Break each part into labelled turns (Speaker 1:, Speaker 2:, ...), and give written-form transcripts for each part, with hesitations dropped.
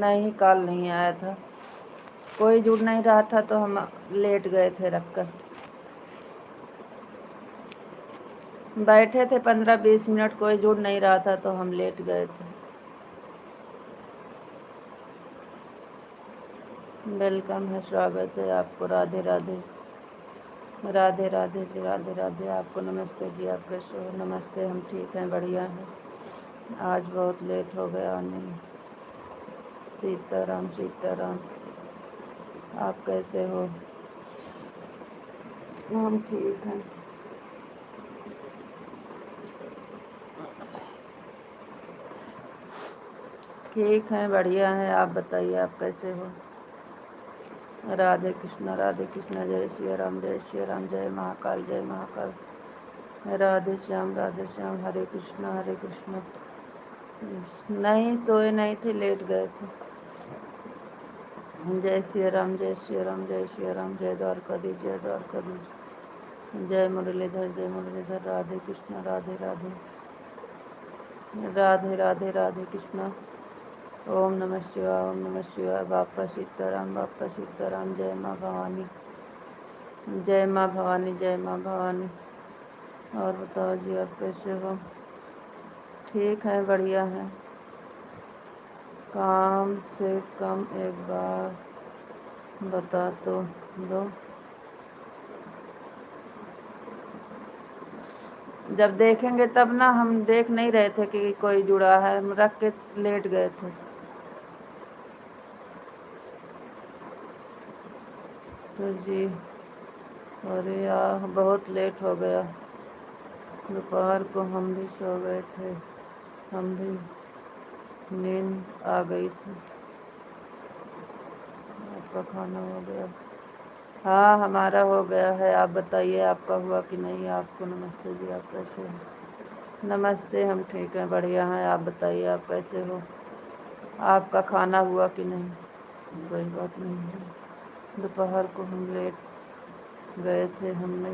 Speaker 1: नहीं, कॉल नहीं आया था, कोई जुड़ नहीं रहा था तो हम लेट गए थे रखकर। बैठे थे 15-20 मिनट, कोई जुड़ नहीं रहा था तो हम लेट गए थे। वेलकम है, स्वागत है आपको। राधे राधे। राधे राधे जी, राधे राधे। आपको नमस्ते जी, आप कैसे हो? नमस्ते, हम ठीक हैं, बढ़िया हैं। आज बहुत लेट हो गया आने में। सीताराम सीताराम। आप कैसे हो? हम ठीक हैं। ठीक हैं, बढ़िया हैं। आप बताइए, आप कैसे हो? राधे कृष्णा, राधे कृष्णा। जय श्री राम, जय श्री राम। जय महाकाल, जय महाकाल। राधे श्याम, राधे श्याम। हरे कृष्णा, हरे कृष्णा। नहीं, सोए नहीं थे, लेट गए थे। जय श्री राम, जय श्री राम, जय श्री राम। जय द्वारकाधीश, जय द्वारकाधीश। जय मुरलीधर, जय मुरलीधर। राधे कृष्णा, राधे राधे। राधे राधे, राधे कृष्णा। ओम नमः शिवाय, ओम नमः शिवाय। बापा सीताराम, बापा सीताराम। जय माँ भवानी, जय माँ भवानी, जय माँ भवानी। और बताओ जी, आप कैसे हो? ठीक है, बढ़िया है। काम से कम एक बार बता तो दो। जब देखेंगे तब ना, हम देख नहीं रहे थे कि कोई जुड़ा है, हम रख के लेट गए थे। तो जी, अरे यार बहुत लेट हो गया। दोपहर को हम भी सो गए थे, हम भी नींद आ गई थी। आपका खाना हो गया? हाँ, हमारा हो गया है। आप बताइए, आपका हुआ कि नहीं? आपको नमस्ते जी, आप कैसे हो? नमस्ते, हम ठीक हैं, बढ़िया हैं। आप बताइए, आप कैसे हो? आपका खाना हुआ कि नहीं? कोई बात नहीं है। दोपहर को हम लेट गए थे, हमने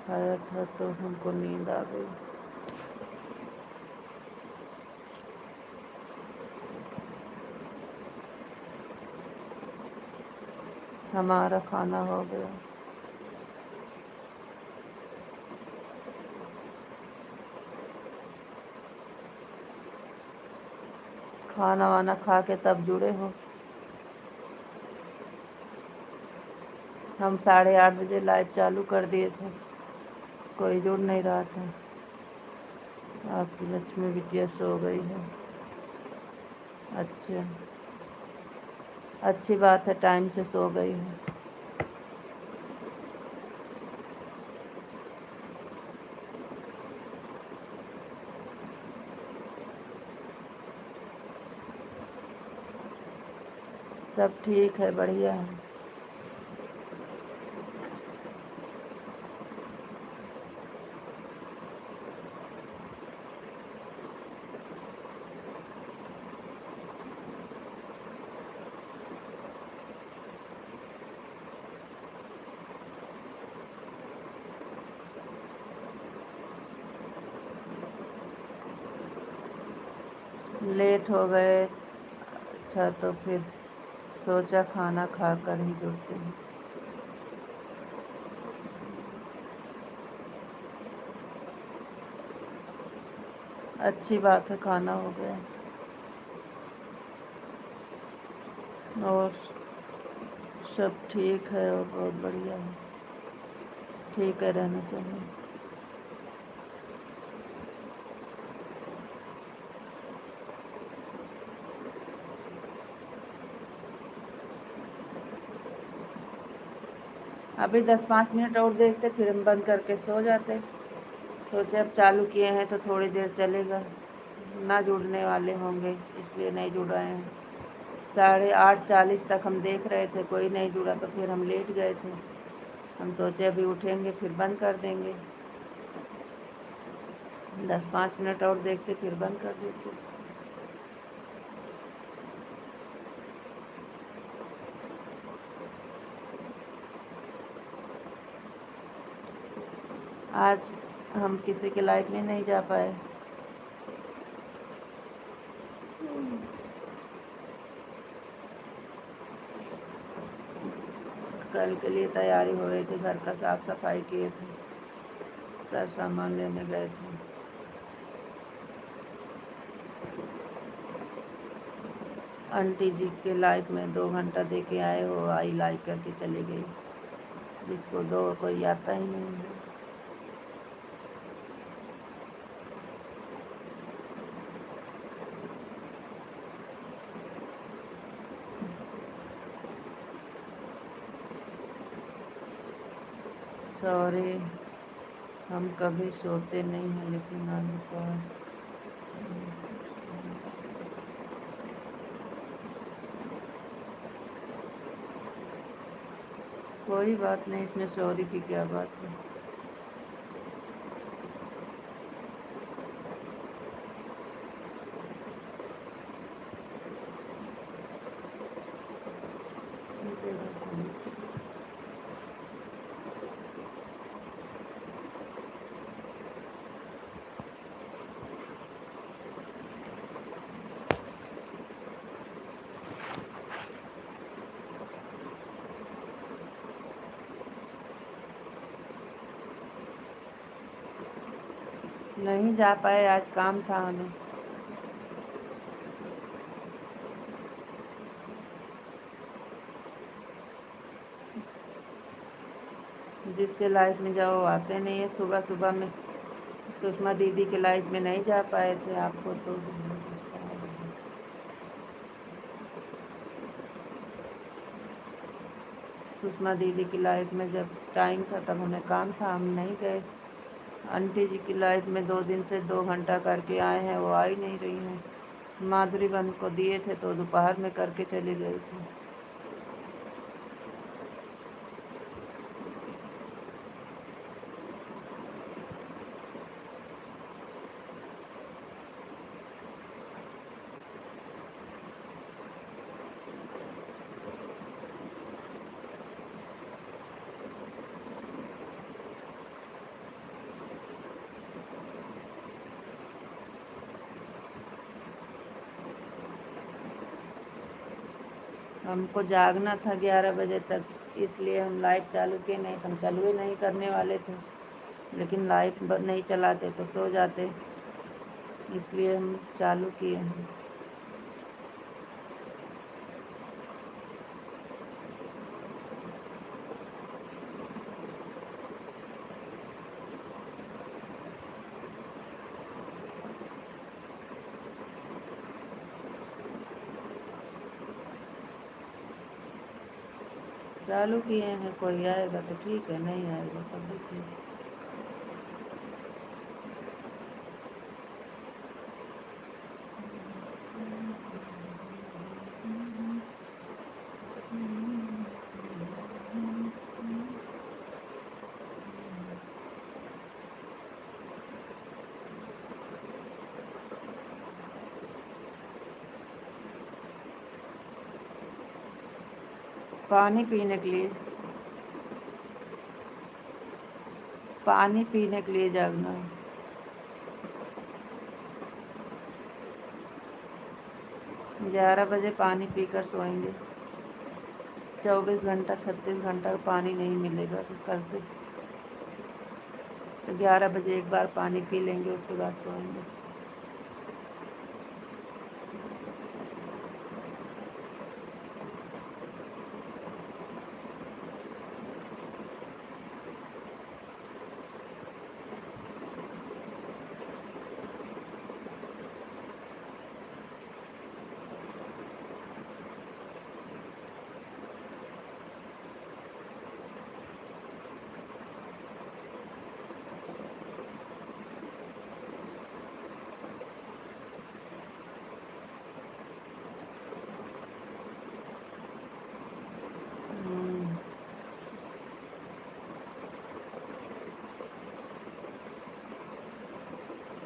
Speaker 1: खाया था तो हमको नींद आ गई। हमारा खाना हो गया। खाना वाना खा के तब जुड़े हो? हम 8:30 बजे लाइव चालू कर दिए थे, कोई जुड़ नहीं रहा था। आपकी लक्ष्मी बिटिया सो गई है? अच्छा, अच्छी बात है, टाइम से सो गई है। सब ठीक है, बढ़िया है। लेट हो गए, अच्छा तो फिर सोचा खाना खा कर ही जुड़ते हैं। अच्छी बात है, खाना हो गया। और सब ठीक है, और बहुत बढ़िया है। ठीक है, रहना चाहिए। अभी 10-5 मिनट और देखते, फिर हम बंद करके सो जाते। सोचे अब चालू किए हैं तो थोड़ी देर चलेगा, ना जुड़ने वाले होंगे इसलिए नहीं जुड़ रहे हैं। 8:40 तक हम देख रहे थे, कोई नहीं जुड़ा तो फिर हम लेट गए थे। हम सोचे अभी उठेंगे फिर बंद कर देंगे, 10-5 मिनट और देखते फिर बंद कर देते। आज हम किसी के लाइफ में नहीं जा पाए। कल के लिए तैयारी हो रही थी, घर का साफ सफाई किए थे, सब सामान लेने गए थे। आंटी जी के लाइफ में 2 घंटा दे के आए, वो आई लाइक करके चली गई, जिसको दो कोई आता ही नहीं है। सॉरी, हम कभी सोते नहीं हैं, लेकिन आज कोई बात नहीं, इसमें सॉरी की क्या बात है। नहीं जा पाए, आज काम था हमें। जिसके लाइफ में जाओ आते नहीं है। सुबह सुबह में सुषमा दीदी के लाइफ में नहीं जा पाए थे, आपको तो सुषमा दीदी की लाइफ में जब टाइम था तब हमें काम था, हम नहीं गए। आंटी जी की लाइफ में 2 दिन से 2 घंटा करके आए हैं, वो आ ही नहीं रही हैं। माधुरी बहन को दिए थे तो दोपहर में करके चली गई थी। हमको जागना था 11 बजे तक, इसलिए हम लाइट चालू किए, नहीं तो हम चालू ही नहीं करने वाले थे। लेकिन लाइट नहीं चलाते तो सो जाते, इसलिए हम चालू किए हैं। चालू किए हैं, कोई आएगा तो ठीक है, नहीं आएगा तो भी ठीक है। पानी पीने के लिए, पानी पीने के लिए जागना है। 11 बजे पानी पीकर सोएंगे। 24 घंटा 36 घंटा पानी नहीं मिलेगा तो कल से, तो 11 बजे एक बार पानी पी लेंगे, उसके बाद सोएंगे।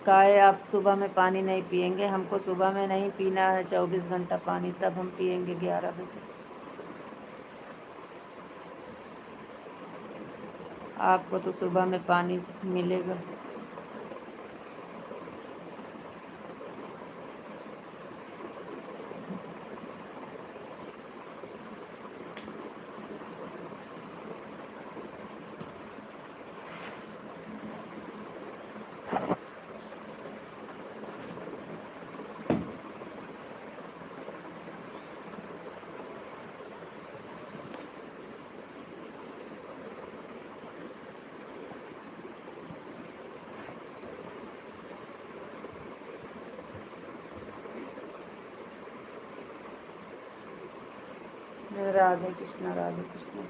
Speaker 1: काहे आप सुबह में पानी नहीं पियेंगे? हमको सुबह में नहीं पीना है 24 घंटा पानी, तब हम पियेंगे 11 बजे। आपको तो सुबह में पानी मिलेगा। राधे कृष्णा राधे कृष्णा।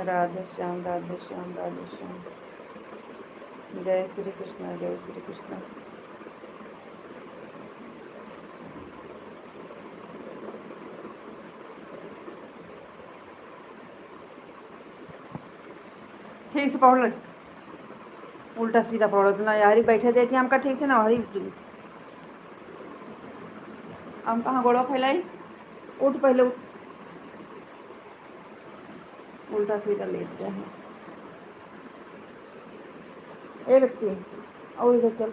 Speaker 1: राधे श्याम राधे श्याम राधे श्याम। जय श्री कृष्ण जय श्री कृष्ण। ठीक से पढ़ ले, उल्टा सीधा पढ़ो तो ना यारी बैठे देती हमका ठीक से ना हरी। हम कहाँ गोड़ो फैलाई, उठ पहले उठ, उल्टा सीधा लेते हैं। ए बच्ची और इधर चल।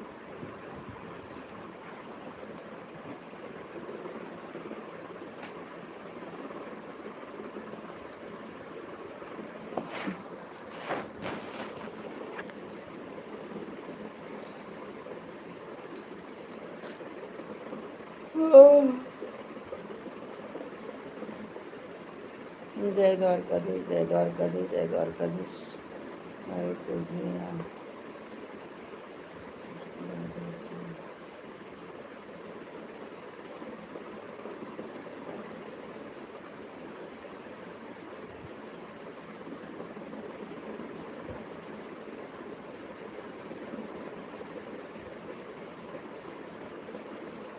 Speaker 1: जय द्वारकाधीश जय द्वारकाधीश जय द्वारकाधीश। हरे कृष्ण।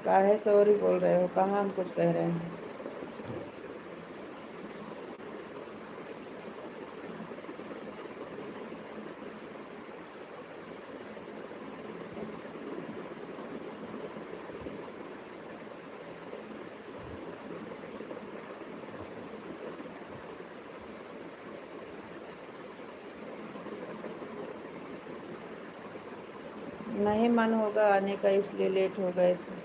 Speaker 1: काहे सॉरी बोल रहे हो, कहाँ हम कुछ कह रहे हैं। नहीं मन होगा आने का, इसलिए लेट हो गए थे।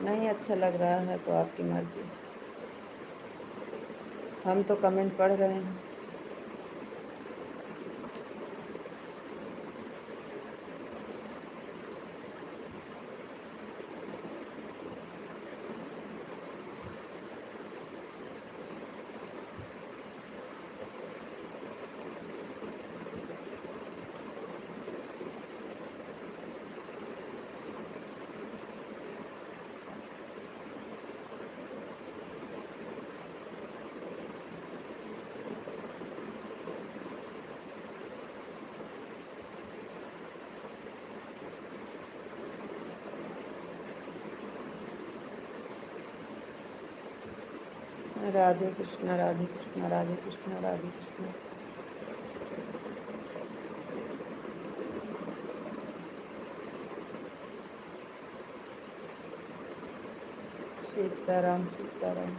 Speaker 1: नहीं अच्छा लग रहा है तो आपकी मर्जी। हम तो कमेंट पढ़ रहे हैं। राधे कृष्णा राधे कृष्णा राधे कृष्णा राधे कृष्णा। सीताराम सीताराम।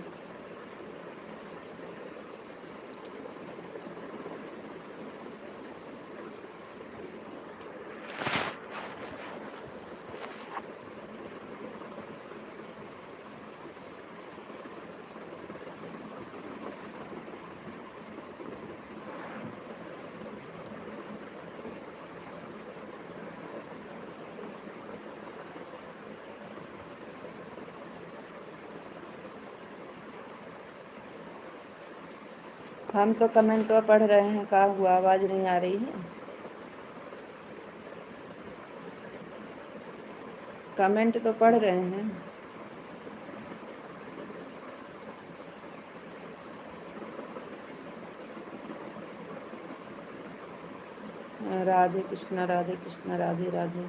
Speaker 1: हम तो कमेंट तो पढ़ रहे हैं, क्या हुआ, आवाज़ नहीं आ रही है? कमेंट तो पढ़ रहे हैं। राधे कृष्णा, राधे कृष्णा, राधे राधे।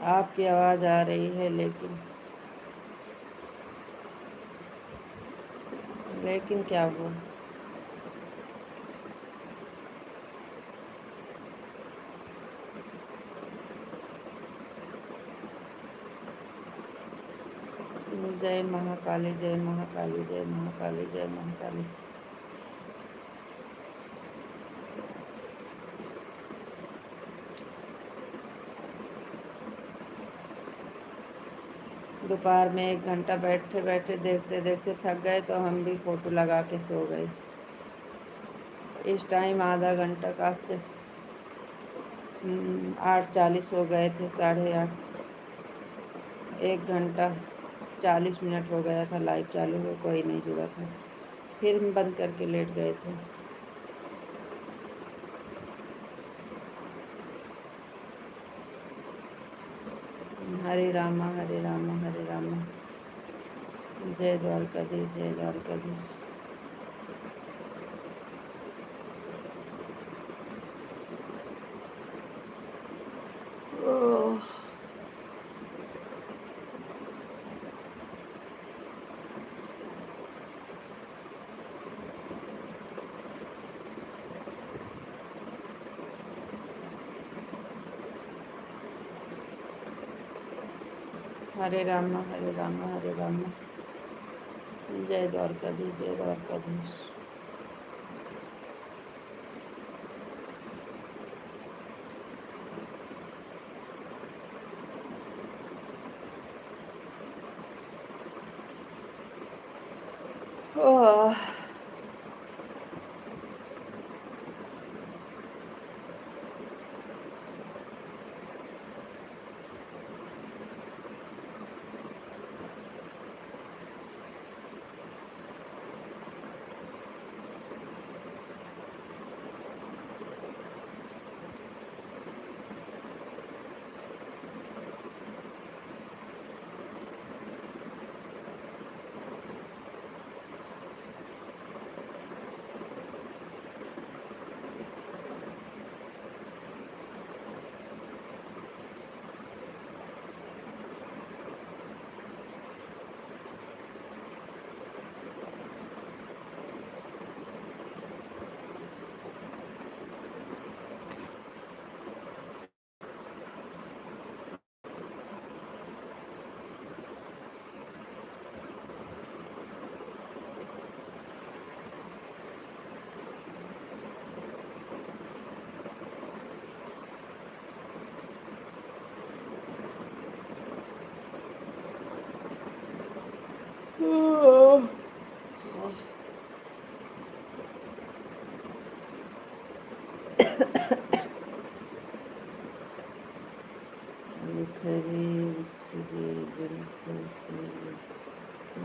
Speaker 1: आपकी आवाज़ आ रही है, लेकिन क्या हुआ? जय महाकाली, जय महाकाली, जय महाकाली, जय महाकाली। दोपहर में 1 घंटा बैठे बैठे देखते देखते थक गए तो हम भी फोटो लगा के सो गए। इस टाइम आधा घंटा का 8:40 हो गए थे, 8:30। 1 घंटा 40 मिनट हो गया था लाइव चालू हो, कोई नहीं जुड़ा था, फिर हम बंद करके लेट गए थे। हरे रामा, हरे रामा, हरे रामा। जय द्वारकाधीश, जय द्वारकाधीश। हरे रामा, हरे रामा, हरे रामा। जय द्वारकाधीश, जय द्वारकाधीश। ओह,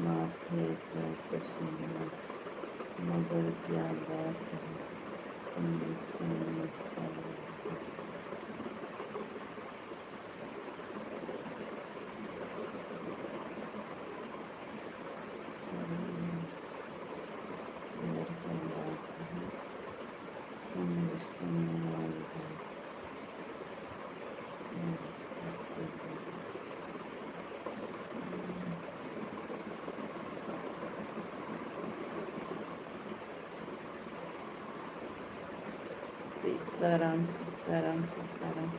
Speaker 1: माथे का पसीना, मगर क्या बात है, सीताराम, सीताराम, सीताराम।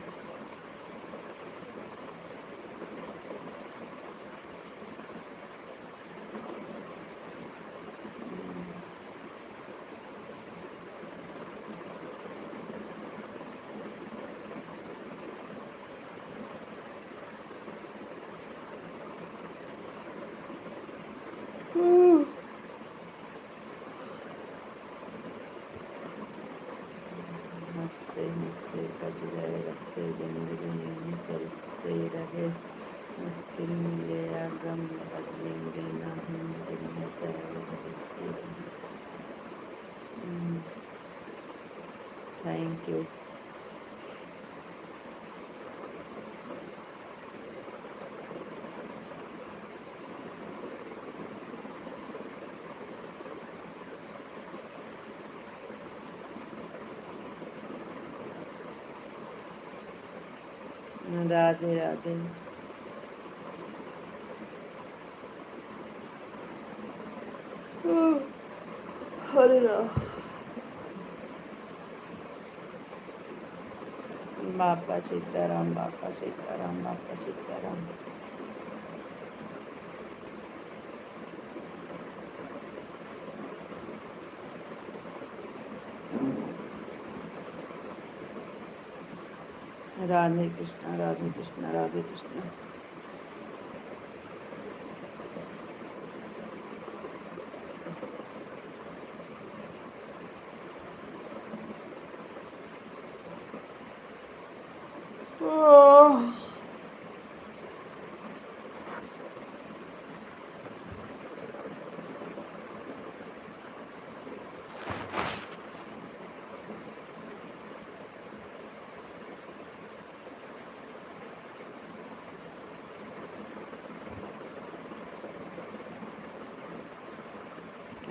Speaker 1: Thank you. राधे राधे। हरे राम। बापा सीताराम, बापा सीताराम, बापा सीताराम। राधे कृष्णा, राधे कृष्णा, राधे कृष्णा।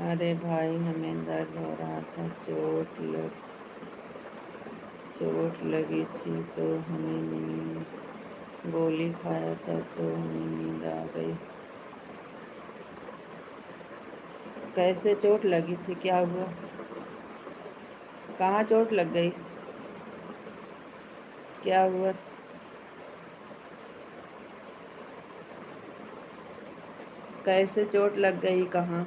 Speaker 1: अरे भाई हमें दर्द हो रहा था, चोट लगी थी तो हमें गोली खाया था तो हमें नींद आ गई। कैसे चोट लगी थी, क्या हुआ, कहाँ चोट लग गई, क्या हुआ? कैसे चोट लग गई, कहाँ?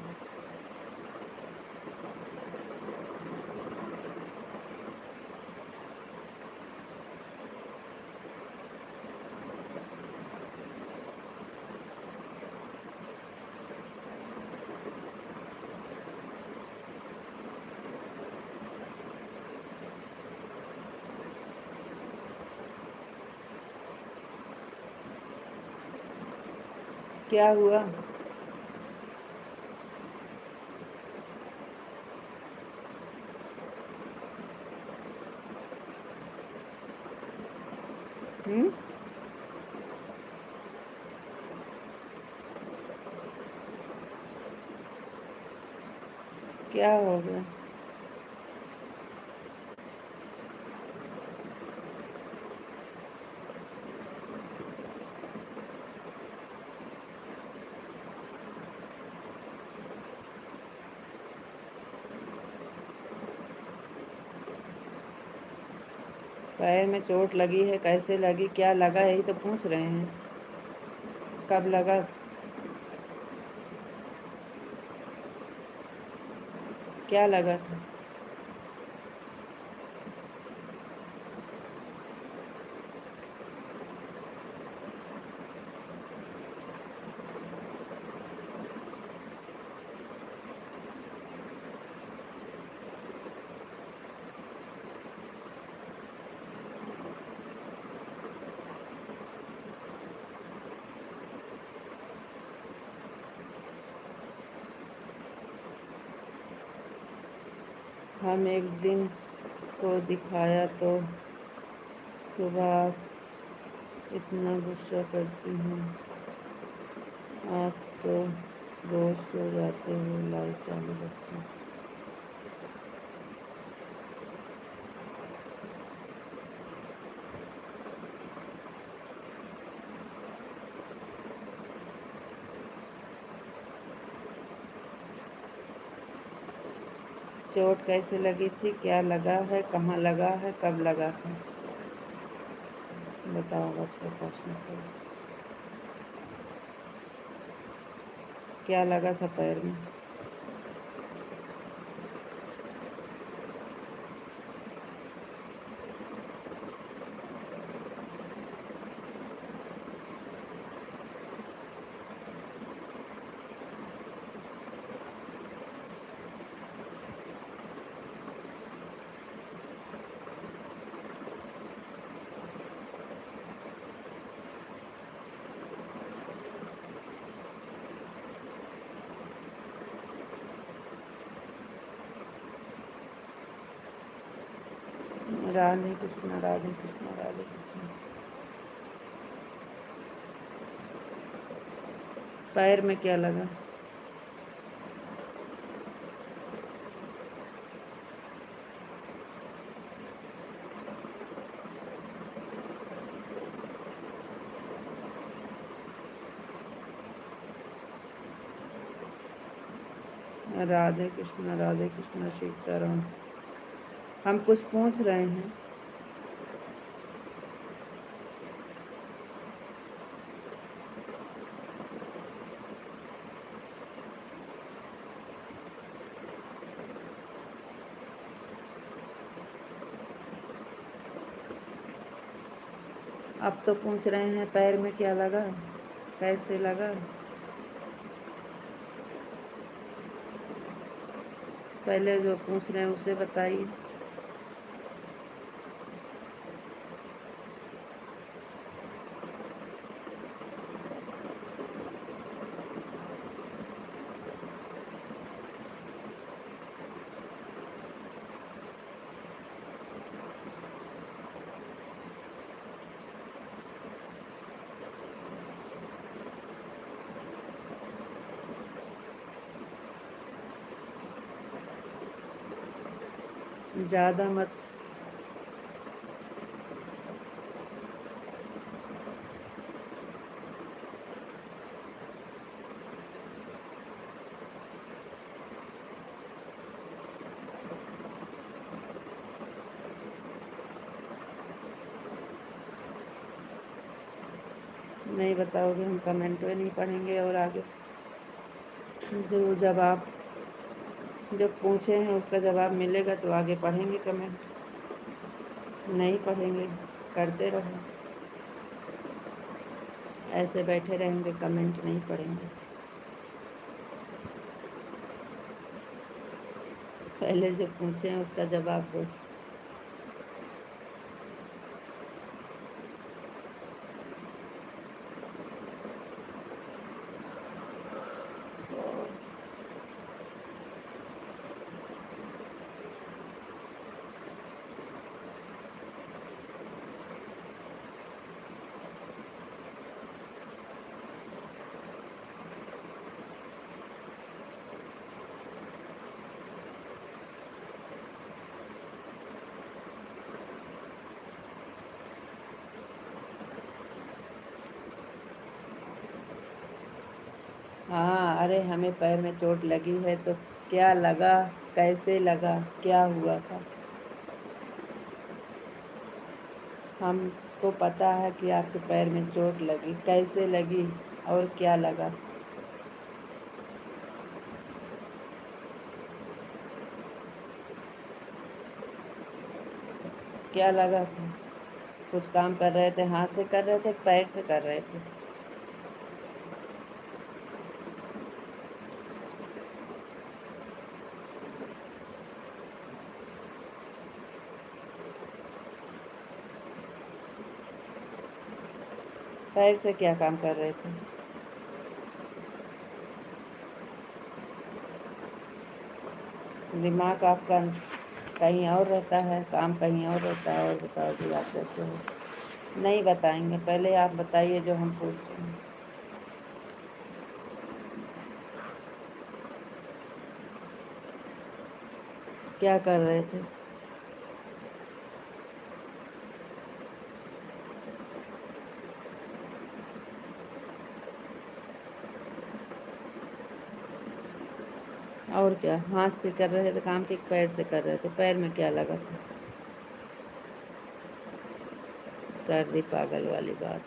Speaker 1: क्या हुआ? क्या हो गया? पैर में चोट लगी है, कैसे लगी, क्या लगा, यही तो पूछ रहे हैं। कब लगा? क्या लगा था? हम एक दिन को दिखाया तो सुबह इतना गुस्सा करती हूँ, आप तो रोज सो जाते हो, लाइट चालू रखती। चोट कैसे लगी थी, क्या लगा है, कहाँ लगा है, कब लगा था, बताओ बस प्रश्न को। क्या लगा था पैर में? राधे कृष्ण राधे कृष्ण राधे कृष्ण। पैर में क्या लगा? राधे कृष्ण सीताराम। हम कुछ पूछ रहे हैं। अब तो पूछ रहे हैं पैर में क्या लगा, कैसे लगा। पहले जो पूछ रहे हैं उसे बताइए। ज़्यादा मत। नहीं बताओगे हम कमेंट में नहीं पढ़ेंगे। और आगे जो जवाब जो पूछे हैं उसका जवाब मिलेगा तो आगे पढ़ेंगे कमेंट। नहीं पढ़ेंगे, करते रहो। ऐसे बैठे रहेंगे कमेंट नहीं पढ़ेंगे। पहले जो पूछे हैं उसका जवाब दो। हाँ, अरे हमें पैर में चोट लगी है तो क्या लगा, कैसे लगा, क्या हुआ था। हमको पता है कि आपके पैर में चोट लगी, कैसे लगी और क्या लगा। क्या लगा था? कुछ काम कर रहे थे, हाथ से कर रहे थे, पैर से कर रहे थे। पैर से क्या काम कर रहे थे? दिमाग आपका कहीं और रहता है, काम कहीं और रहता है। और बताओ जी आप कैसे हो? नहीं बताएंगे, पहले आप बताइए जो हम पूछ रहे हैं। क्या कर रहे थे? और क्या, हाथ से कर रहे थे काम कि पैर से कर रहे थे? पैर में क्या लगा था? कर दी पागल वाली बात।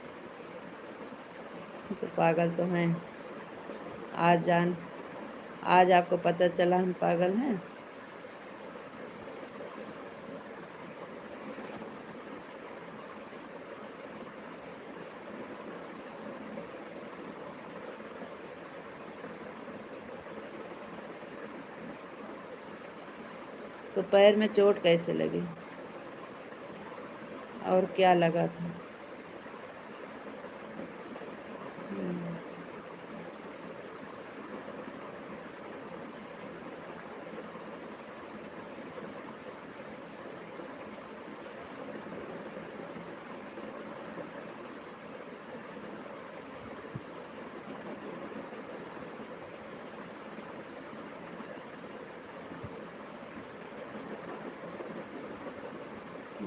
Speaker 1: तो पागल तो हैं। आज आज आपको पता चला हम पागल हैं। तो पैर में चोट कैसे लगी और क्या लगा था? हम्म,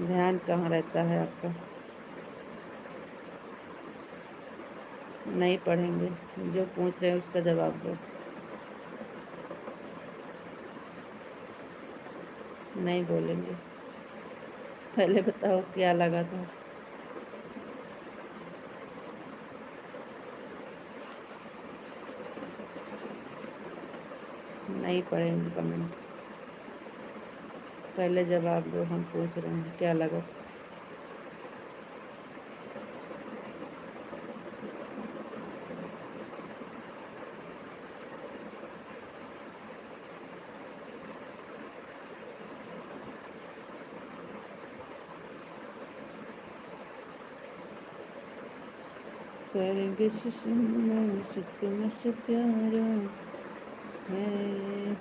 Speaker 1: ध्यान कहाँ रहता है आपका? नहीं पढ़ेंगे, जो पूछ रहे हैं उसका जवाब दो। नहीं बोलेंगे। पहले बताओ क्या लगा था? नहीं पढ़ेंगे कमेंट। पहले जवाब दो, हम पूछ रहे हैं क्या लगा। स्वर्ग से मुझसे प्यारा है।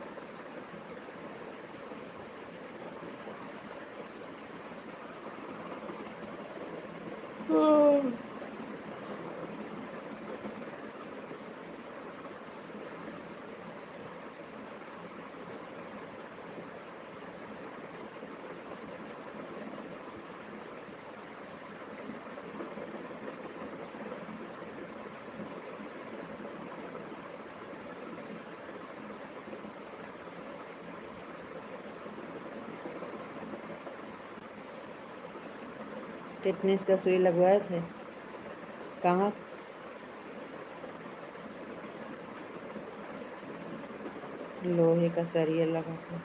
Speaker 1: टिटनेस का सुई लगवाए थे? कहाँ? लोहे का सरिया लगा था।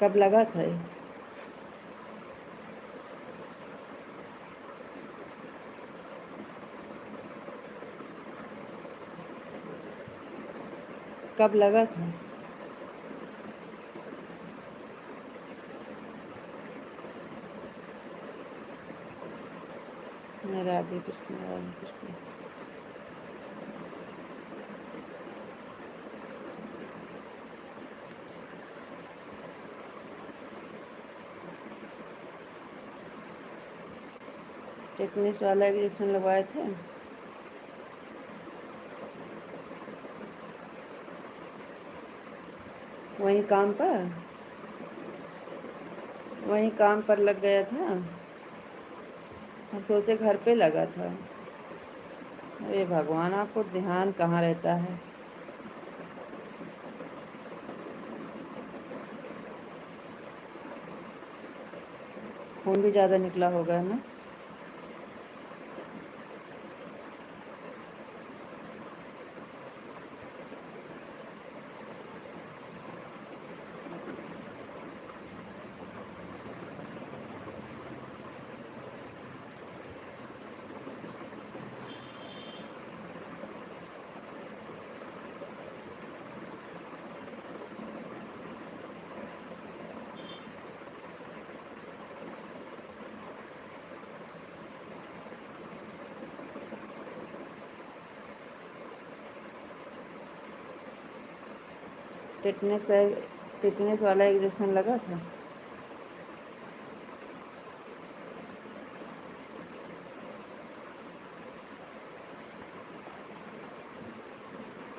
Speaker 1: कब लगा था ये? कब लगा था? राधे कृष्ण राधे कृष्ण। टिटनेस वाला इंजेक्शन लगवाए थे? वहीं काम पर? वहीं काम पर लग गया था? हम सोचे घर पे लगा था। अरे भगवान, आपको ध्यान कहाँ रहता है? खून भी ज़्यादा निकला होगा ना? टिटनेस वाला इंजेक्शन लगा था?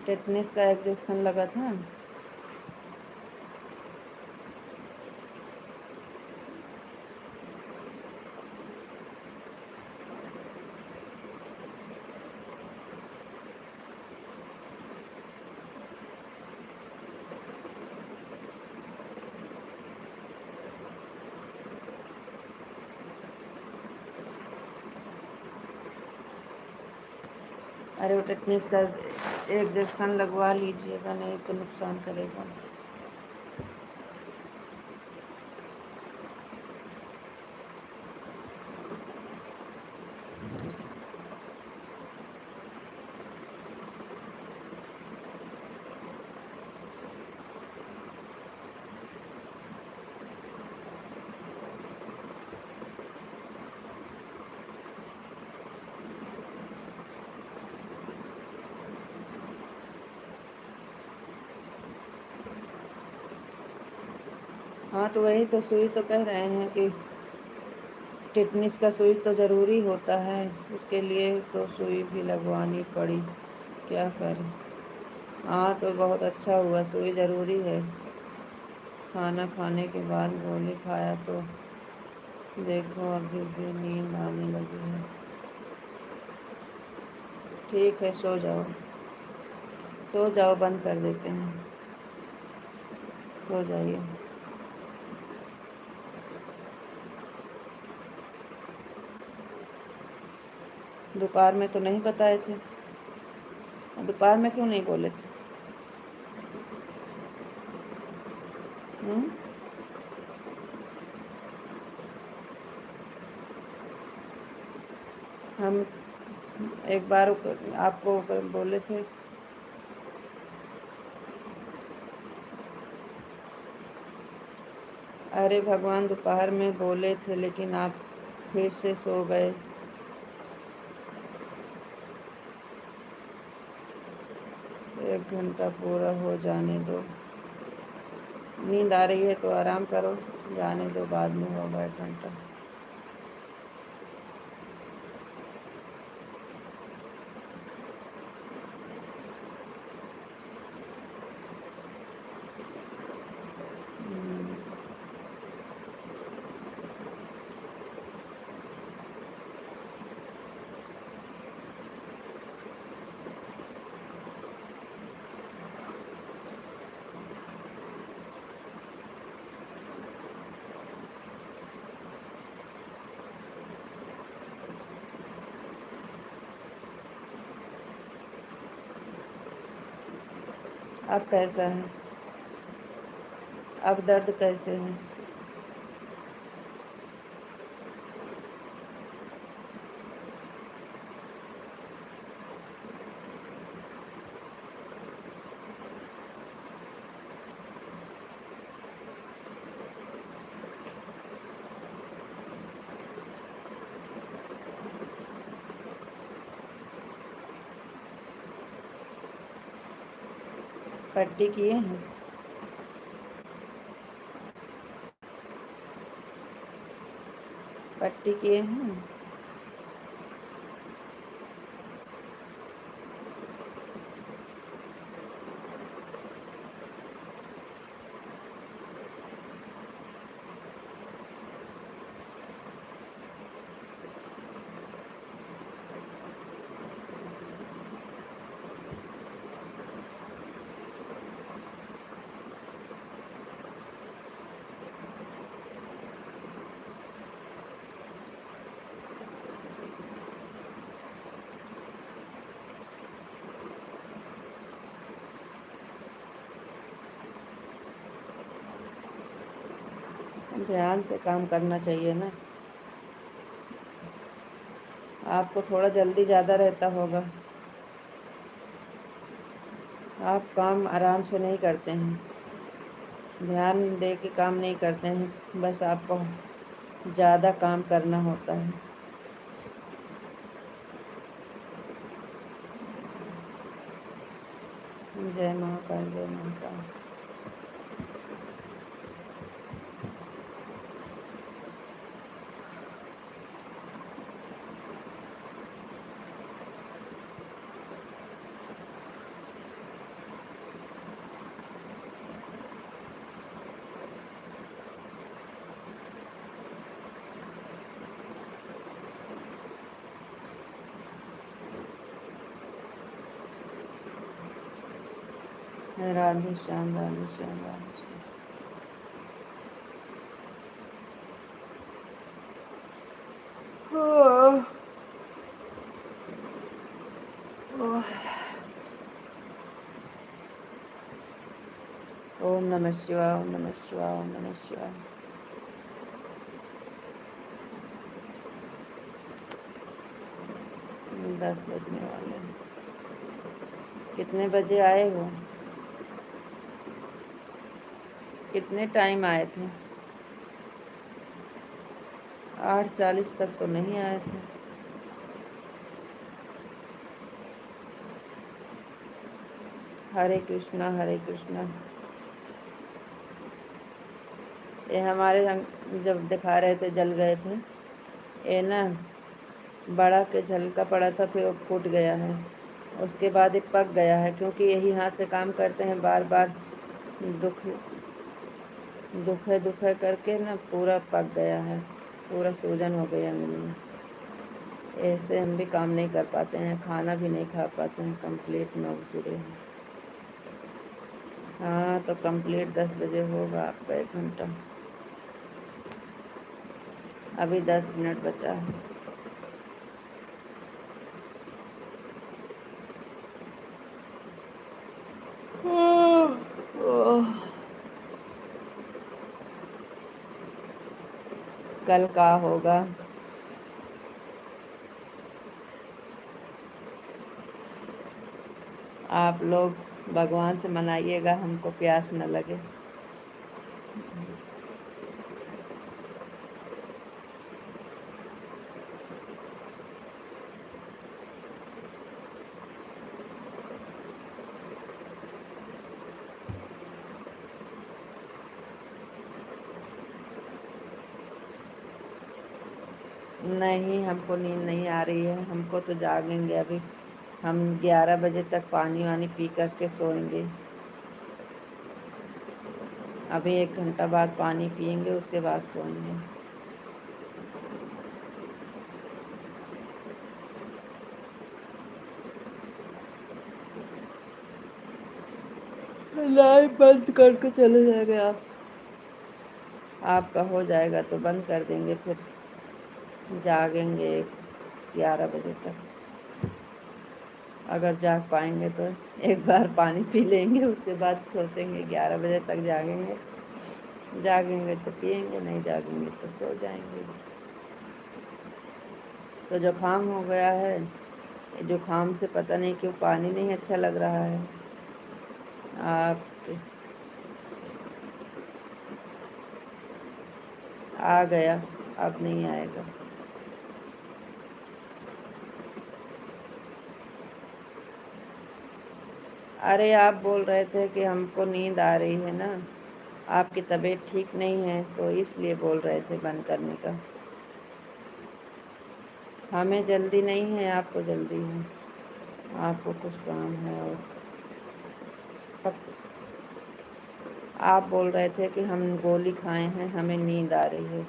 Speaker 1: टिटनेस का इंजेक्शन लगा था? अरे वो टिटनेस का इंजेक्शन लगवा लीजिएगा, नहीं तो नुकसान करेगा। हाँ तो वही तो सुई तो कह रहे हैं कि टिटनिस का सुई तो ज़रूरी होता है, उसके लिए तो सुई भी लगवानी पड़ी, क्या करें। हाँ तो बहुत अच्छा हुआ, सुई ज़रूरी है। खाना खाने के बाद गोली खाया तो देखो अभी भी नींद आने लगी है। ठीक है, सो जाओ, सो जाओ, बंद कर देते हैं, सो जाइए। दोपहर में तो नहीं बताए थे, दोपहर में क्यों नहीं बोले थे? हुँ? हम एक बार आपको बोले थे। अरे भगवान, दोपहर में बोले थे लेकिन आप फिर से सो गए। 1 घंटा पूरा हो जाने दो। नींद आ रही है तो आराम करो, जाने दो, बाद में होगा 1 घंटा। अब कैसा है? अब दर्द कैसे है? पट्टी किए हैं? पट्टी किए हैं? ध्यान से काम करना चाहिए ना। आपको थोड़ा जल्दी ज़्यादा रहता होगा, आप काम आराम से नहीं करते हैं, ध्यान दे के काम नहीं करते हैं, बस आपको ज़्यादा काम करना होता है। जय महाकाल, जय महाकाल। राधे श्याम, राधे श्याम, राधे श्याम। ओह, ओह। ओम नमः शिवाय, ओम नमः शिवाय, ओम नमः शिवाय। दस बजने वाले हैं। कितने बजे आए हो? कितने टाइम आए थे? 8:40 तक तो नहीं आए थे। हरे कृष्णा, हरे कृष्णा। ये हमारे जब दिखा रहे थे जल गए थे, ये ना बड़ा के झलका पड़ा था, फिर वो फूट गया है। उसके बाद ये पक गया है, क्योंकि यही हाथ से काम करते हैं बार बार, दुख दुखे दुखे करके ना पूरा पक गया है, पूरा सूजन हो गया में। ऐसे हम भी काम नहीं कर पाते हैं, खाना भी नहीं खा पाते हैं, कंप्लीट 9 बजे हैं। हाँ तो कंप्लीट 10 बजे होगा आपका 1 घंटा। अभी 10 मिनट बचा है। कल का होगा। आप लोग भगवान से मनाइएगा हमको प्यास न लगे। नहीं, हमको नींद नहीं आ रही है, हमको तो जागेंगे अभी। हम 11 बजे तक पानी वानी पी करके सोएंगे। अभी 1 घंटा बाद पानी पियेंगे, उसके बाद सोएंगे। लाइट बंद करके चले जाएंगे आप। आपका हो जाएगा तो बंद कर देंगे, फिर जागेंगे 11 बजे तक। अगर जाग पाएंगे तो एक बार पानी पी लेंगे, उसके बाद सोचेंगे 11 बजे तक जागेंगे। जागेंगे तो पियेंगे, नहीं जागेंगे तो सो जाएंगे। तो जुकाम हो गया है, जुकाम से पता नहीं क्यों पानी नहीं अच्छा लग रहा है। आप आ गया, अब नहीं आएगा। अरे आप बोल रहे थे कि हमको नींद आ रही है ना, आपकी तबीयत ठीक नहीं है तो इसलिए बोल रहे थे बंद करने का। हमें जल्दी नहीं है, आपको जल्दी है, आपको कुछ काम है। और आप बोल रहे थे कि हम गोली खाए हैं, हमें नींद आ रही है,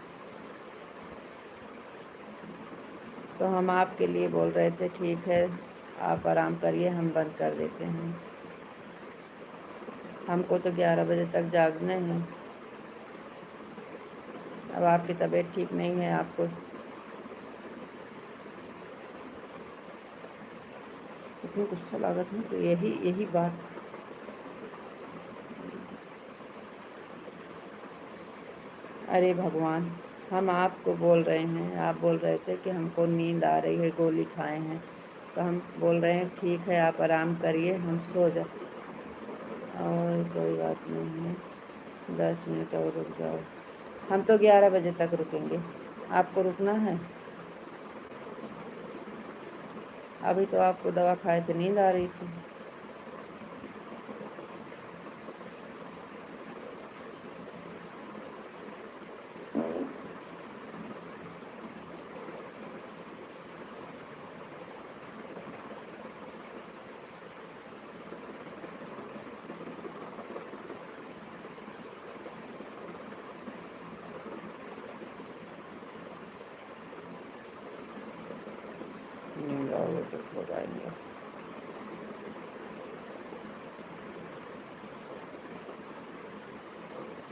Speaker 1: तो हम आपके लिए बोल रहे थे ठीक है आप आराम करिए, हम बंद कर देते हैं। हमको तो 11 बजे तक जागना है। अब आपकी तबीयत ठीक नहीं है, आपको इतनी गुस्सा लागत है, तो यही बात। अरे भगवान, हम आपको बोल रहे हैं, आप बोल रहे थे कि हमको नींद आ रही है, गोली खाए हैं, तो हम बोल रहे हैं ठीक है आप आराम करिए, हम सो जाए। और कोई बात नहीं है, 10 मिनट और रुक जाओ। हम तो 11 बजे तक रुकेंगे, आपको रुकना है। अभी तो आपको दवा खाए थे, नींद आ रही थी। नींद आओगे तो सो जाएंगे।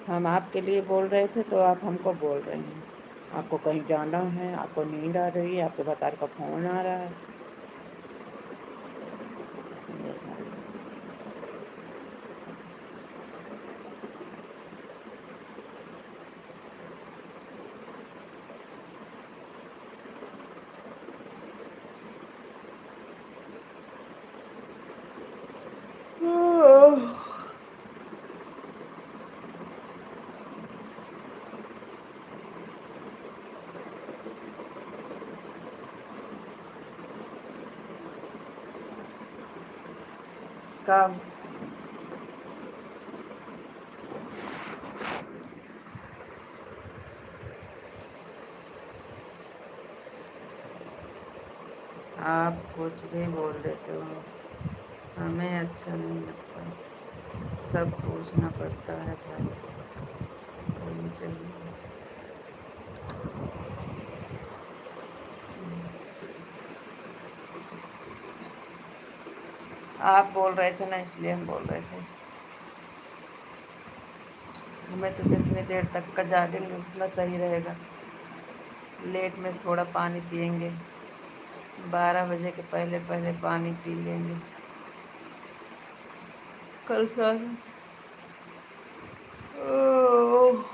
Speaker 1: हम आपके लिए बोल रहे थे तो आप हमको बोल रहे हैं। आपको कहीं जाना है, आपको नींद आ रही है, आपके बतार का फोन आ रहा है। काम आप कुछ भी बोल देते हो, हमें अच्छा नहीं लगता। सब पूछना पड़ता है भाई, कोई चाहिए। आप बोल रहे थे ना, इसलिए हम बोल रहे थे। हमें तो जितनी देर तक का जागेंगे उतना सही रहेगा। लेट में थोड़ा पानी पियेंगे, 12 बजे के पहले पहले पानी पी लेंगे। कल सारा ओह,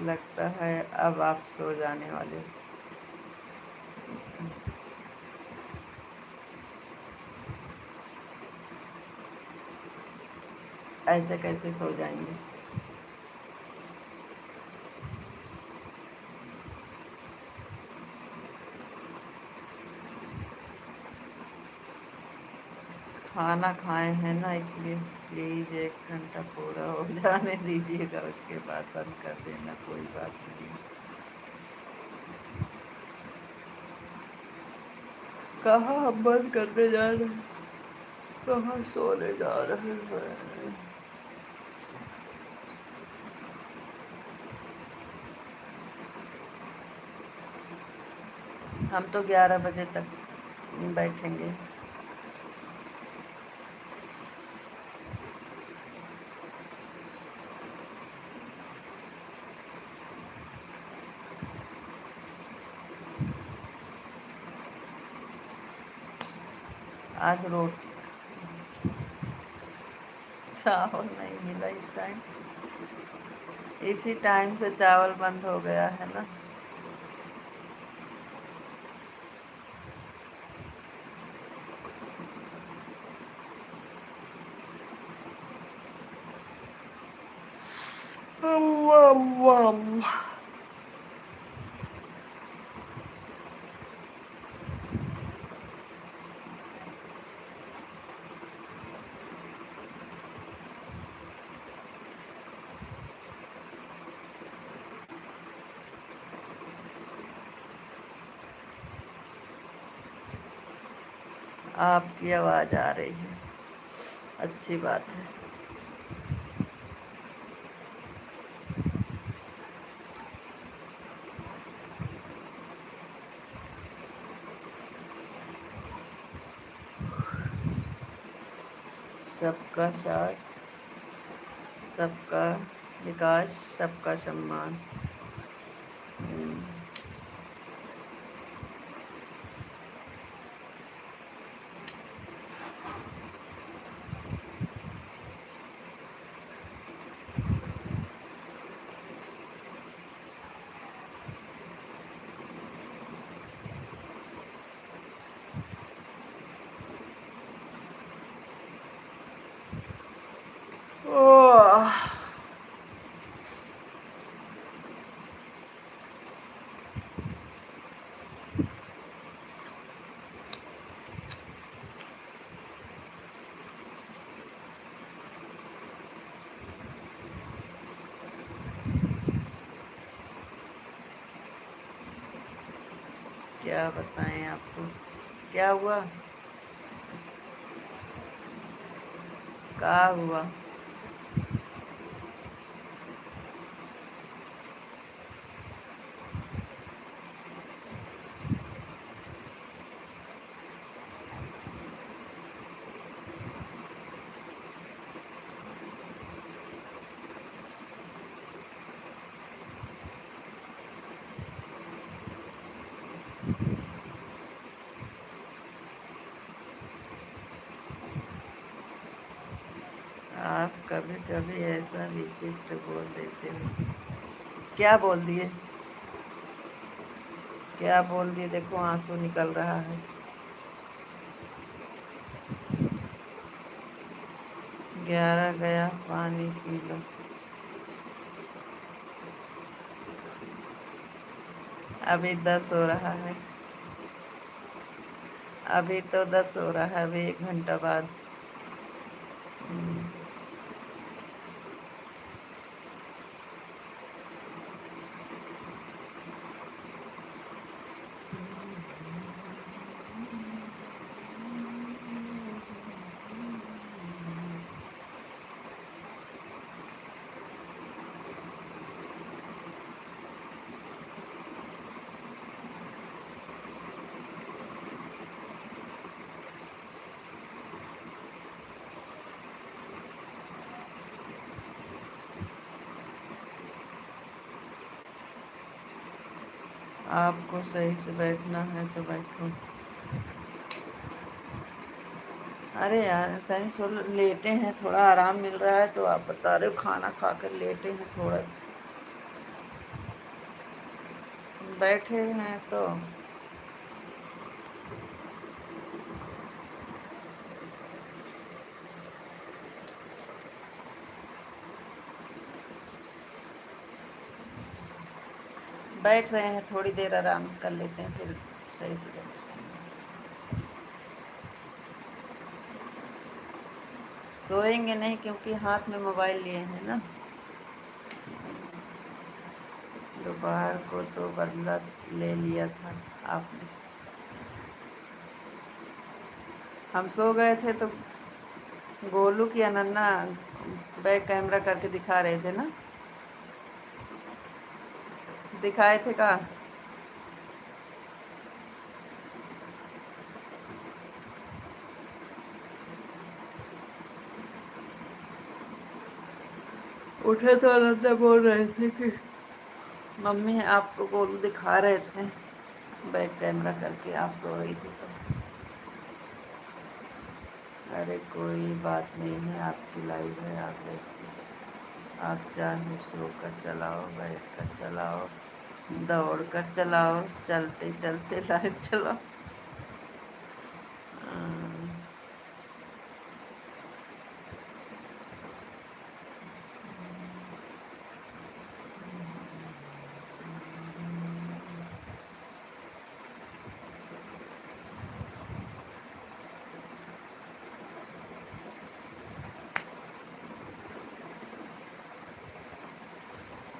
Speaker 1: लगता है अब आप सो जाने वाले। ऐसे कैसे सो जाएंगे? खाना खाए हैं ना, इसलिए प्लीज़ 1 घंटा पूरा हो जाने दीजिएगा, उसके बाद बंद कर देना, कोई बात नहीं। कहाँ हम बंद करने जा रहे हैं, कहाँ सोने जा रहे हैं। हम तो 11 बजे तक बैठेंगे। आज रोटी चावल नहीं मिला इस टाइम, इसी टाइम से चावल बंद हो गया है ना। आपकी आवाज़ आ रही है, अच्छी बात है। सबका साथ, सबका विकास, सबका सम्मान। ओह, क्या बताएं आपको, क्या हुआ, क्या हुआ। आप कभी कभी ऐसा विचित्र बोल देते हो। क्या बोल दिए, क्या बोल दिए? देखो आंसू निकल रहा है। 11 गया, पानी पी लो। अभी 10 हो रहा है, अभी तो 10 हो रहा है, अभी 1 घंटा बाद। आपको सही से बैठना है तो बैठो। अरे यार कहीं सो लेटे हैं, थोड़ा आराम मिल रहा है तो आप बता रहे हो खाना खा कर लेटे हैं थोड़ा। बैठे हैं तो बैठ रहे हैं, थोड़ी देर आराम कर लेते हैं फिर सही से बैठ जाएंगे। सोएंगे नहीं क्योंकि हाथ में मोबाइल लिए हैं ना। दोपहर को तो बदला ले लिया था आपने। हम सो गए थे तो गोलू की अनन्ना बैक कैमरा करके दिखा रहे थे ना। दिखाए थे का। उठे तो अनन्ना बोल रहे थे कि मम्मी आपको गोलू दिखा रहे थे बैक कैमरा करके, आप सो रही थी तो। अरे कोई बात नहीं है, आपकी लाइव है, आप देखिए। आप चाहे सो कर चलाओ, बैठ कर चलाओ, दौड़ कर चलाओ, चलते चलते लाइव चलाओ।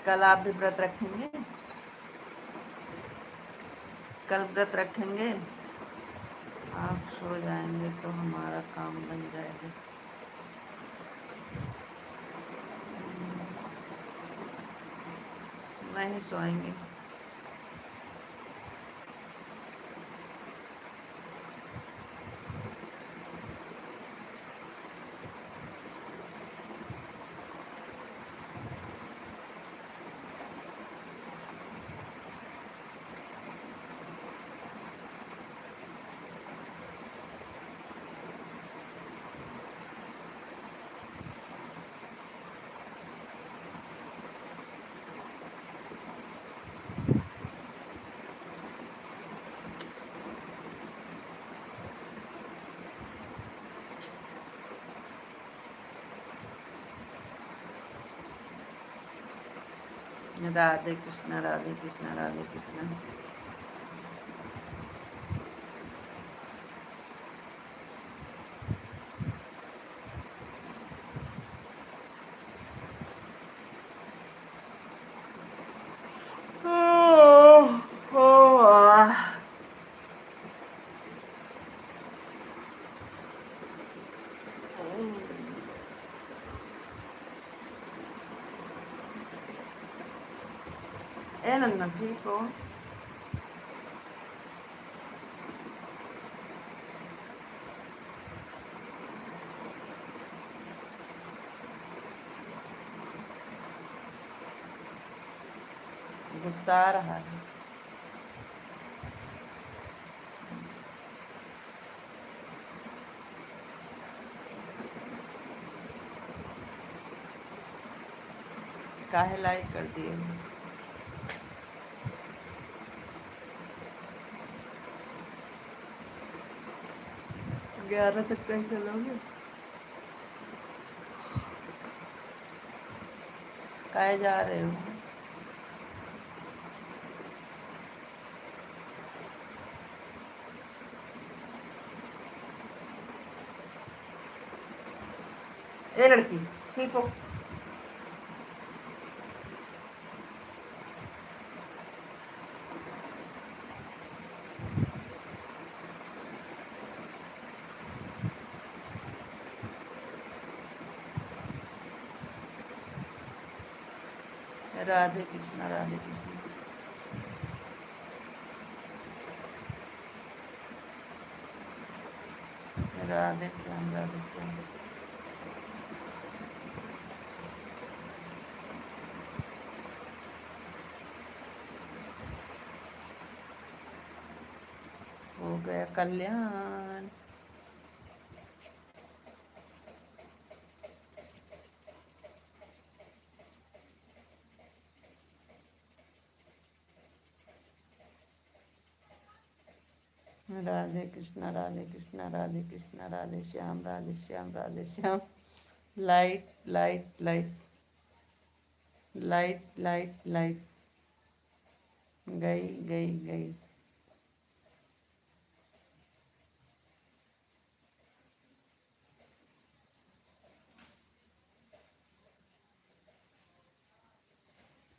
Speaker 1: कल आप भी व्रत रखेंगे? कल व्रत रखेंगे? आप सो जाएंगे तो हमारा काम बन जाएगा। नहीं सोएंगे। राधे कृष्णा, राधे कृष्णा, राधे कृष्णा। ए नन्ना प्लीज फोन। गुस्सा आ रहा है। 11 लाइक कर दिए। 11 तक कहीं चलोगे? काहे जा रहे हो? ए लड़की ठीक हो? राधे कृष्णा, राधे कृष्णा। राधे श्याम, राधे श्याम। गया कल्याण। Radhe Krishna Radhe Krishna Radhe Krishna Radhe Shyam Radhe Shyam Radhe Shyam. Light light light light light light गई गई गई।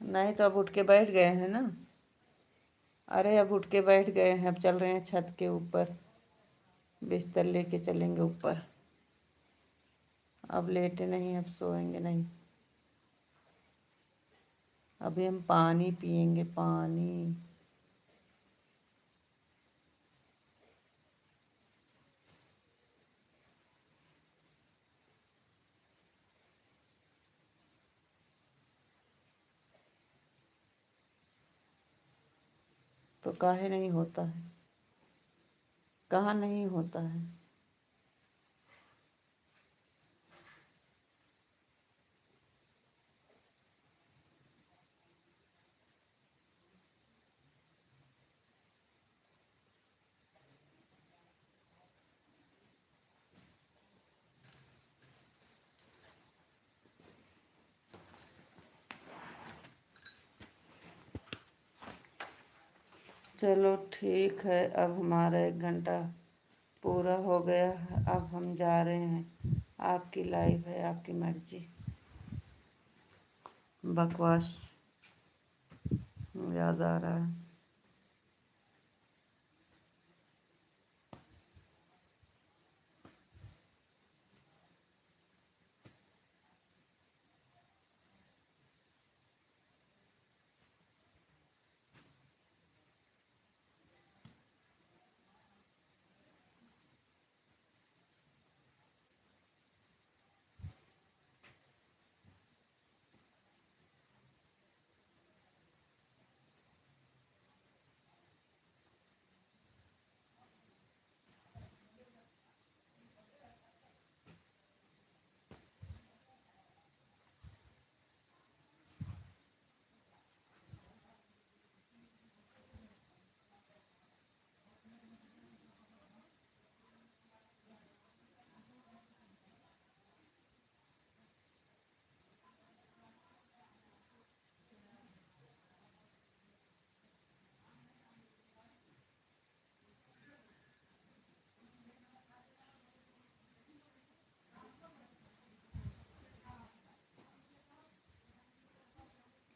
Speaker 1: नहीं तो अब उठ के बैठ गए हैं ना। अरे अब उठ के बैठ गए हैं, अब चल रहे हैं छत के ऊपर, बिस्तर लेके चलेंगे ऊपर। अब लेटे नहीं, अब सोएंगे नहीं। अभी हम पानी पियेंगे, पानी। तो काहे नहीं होता है? कहाँ नहीं होता है? चलो ठीक है, अब हमारा 1 घंटा पूरा हो गया है, अब हम जा रहे हैं। आपकी लाइफ है, आपकी मर्जी। बकवास याद आ रहा है।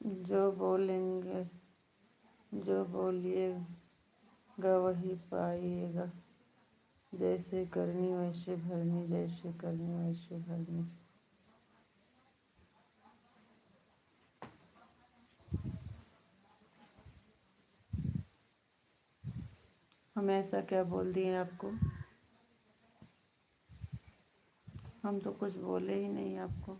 Speaker 1: जो बोलेंगे, जो बोलिएगा वही पाइएगा। जैसे करनी वैसे भरनी, जैसे करनी वैसे भरनी। हम ऐसा क्या बोल दिए आपको? हम तो कुछ बोले ही नहीं आपको।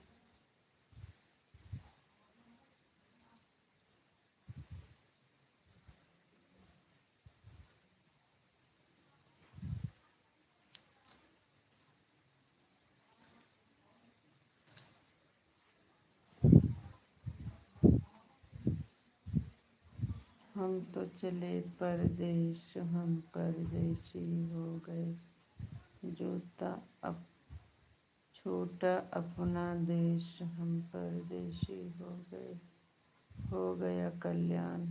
Speaker 1: हम तो चले परदेश, हम परदेशी हो गए। जूता अब छूटा अपना देश, हम परदेशी हो गए। हो गया कल्याण।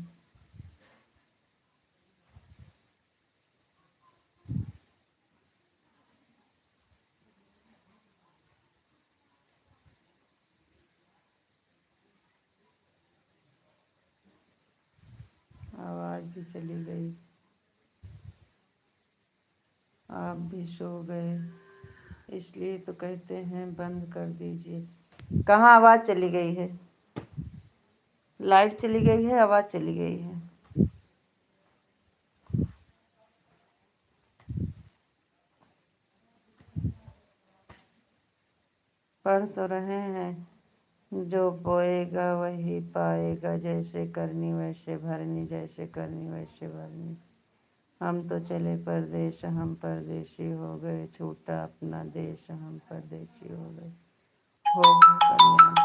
Speaker 1: आवाज़ भी चली गई। आप भी सो गए, इसलिए तो कहते हैं बंद कर दीजिए। कहाँ आवाज़ चली गई है? लाइट चली गई है, आवाज़ चली गई है। पढ़ तो रहे हैं। जो बोएगा वही पाएगा, जैसे करनी वैसे भरनी, जैसे करनी वैसे भरनी। हम तो चले परदेश, हम परदेशी हो गए, छूटा अपना देश, हम परदेशी हो गए। हो कल्याण।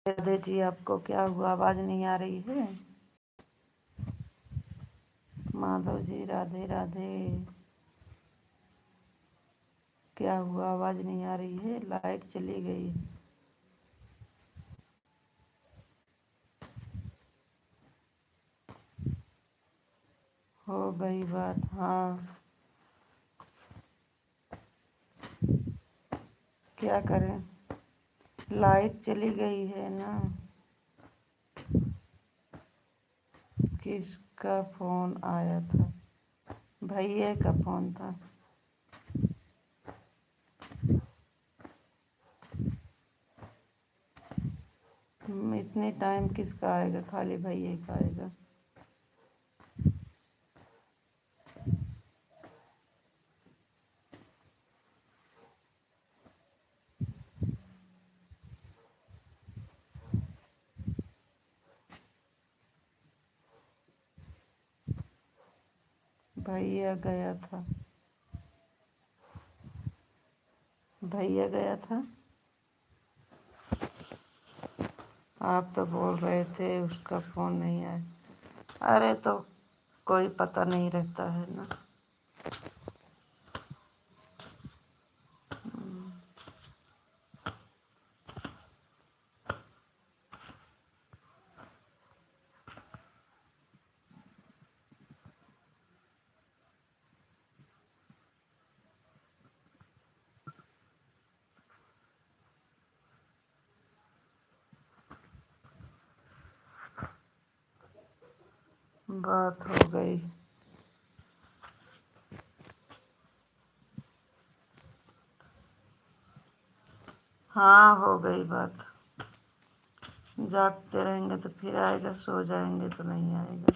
Speaker 1: राधे जी, आपको क्या हुआ? आवाज नहीं आ रही है? माधव जी, राधे राधे। क्या हुआ? आवाज़ नहीं आ रही है? लाइट चली गई। हो गई बात। हाँ, क्या करें? लाइट चली गई है ना। किसका फ़ोन आया था? भैया का फ़ोन था। इतने टाइम किसका आएगा? खाली भैया का आएगा। भैया गया था। भैया गया था। आप तो बोल रहे थे उसका फ़ोन नहीं आया। अरे तो कोई पता नहीं रहता है ना। बात हो गई। हाँ, हो गई बात। जागते रहेंगे तो फिर आएगा, सो जाएंगे तो नहीं आएगा।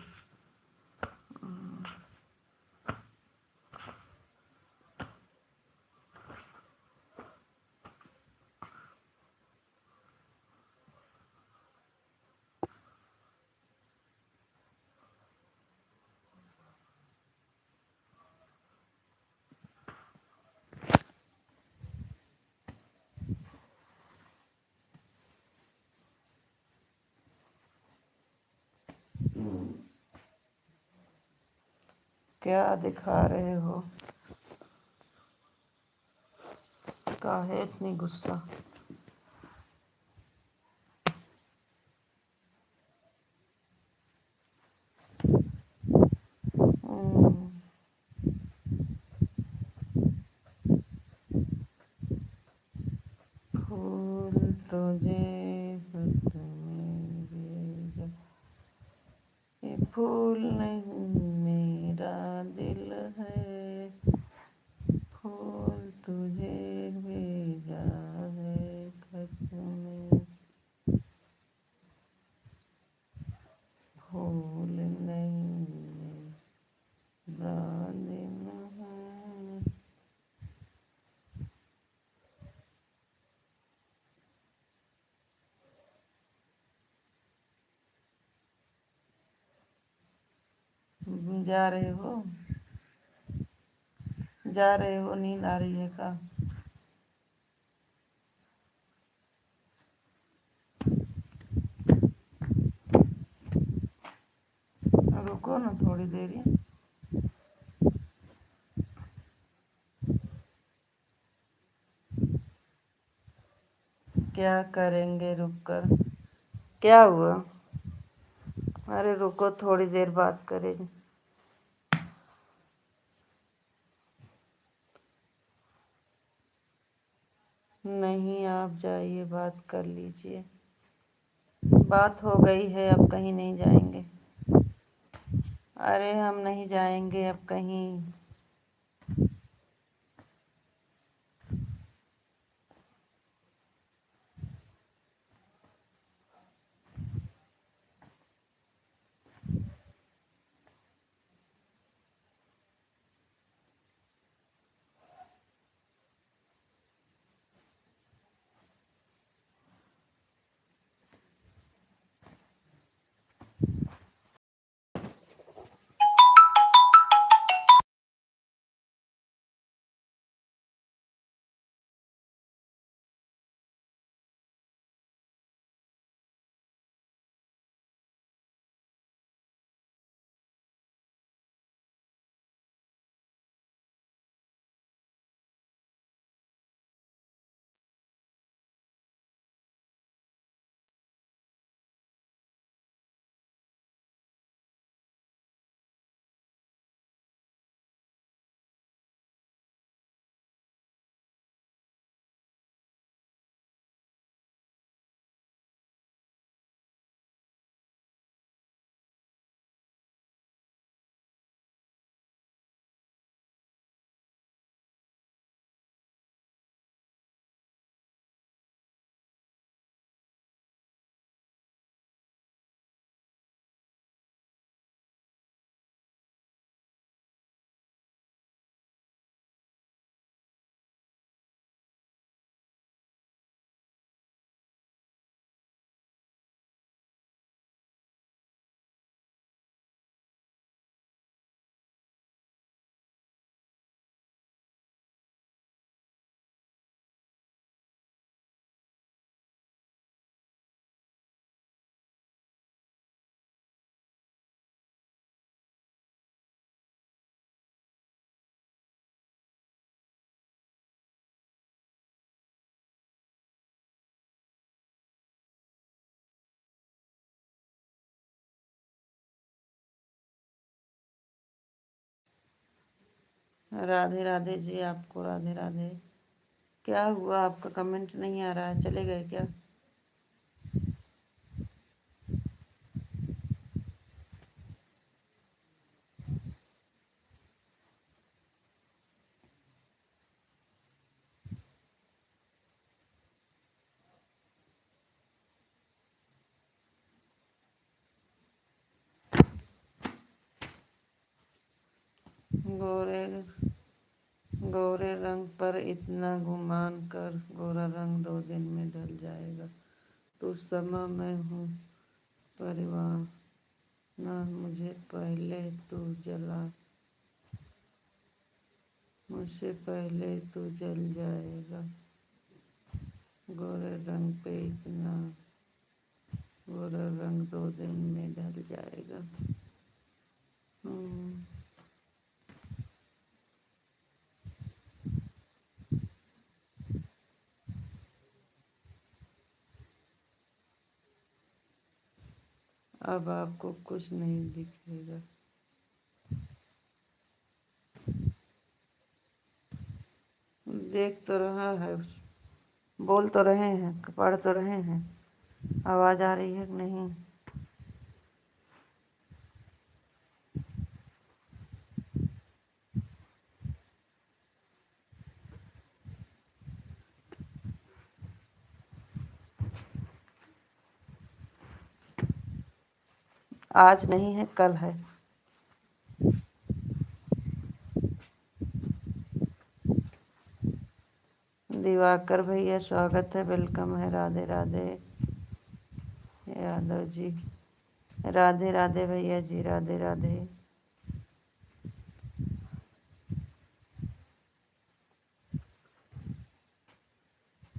Speaker 1: क्या दिखा रहे हो? काहे इतनी गुस्सा? हम्म, फूल तुझे बस मेरे ये फूल नहीं मेरा दिल है। फूल तुझे भेजा है खत में। फूल नहीं मेरा दिल है। जा रहे हो? जा रहे हो? नींद आ रही है का? रुको ना थोड़ी देर। क्या करेंगे रुक कर? क्या हुआ? अरे रुको, थोड़ी देर बात करेंगे। नहीं, आप जाइए, बात कर लीजिए। बात हो गई है, अब कहीं नहीं जाएंगे। अरे हम नहीं जाएंगे अब कहीं। राधे राधे जी, आपको राधे राधे। क्या हुआ, आपका कमेंट नहीं आ रहा है, चले गए क्या? गोरे गोरे रंग पर इतना गुमान कर, गोरा रंग 2 दिन में ढल जाएगा। तू समय में हूँ परिवार ना, मुझसे पहले तू जल जाएगा। गोरे रंग पे इतना गोरा रंग 2 दिन में ढल जाएगा। अब आपको कुछ नहीं दिखेगा। देख तो रहा है, बोल तो रहे हैं, पढ़ तो रहे हैं, आवाज आ रही है कि नहीं? आज नहीं है, कल है। दिवाकर भैया स्वागत है, वेलकम है। राधे राधे यादव जी, राधे राधे भैया जी, राधे राधे।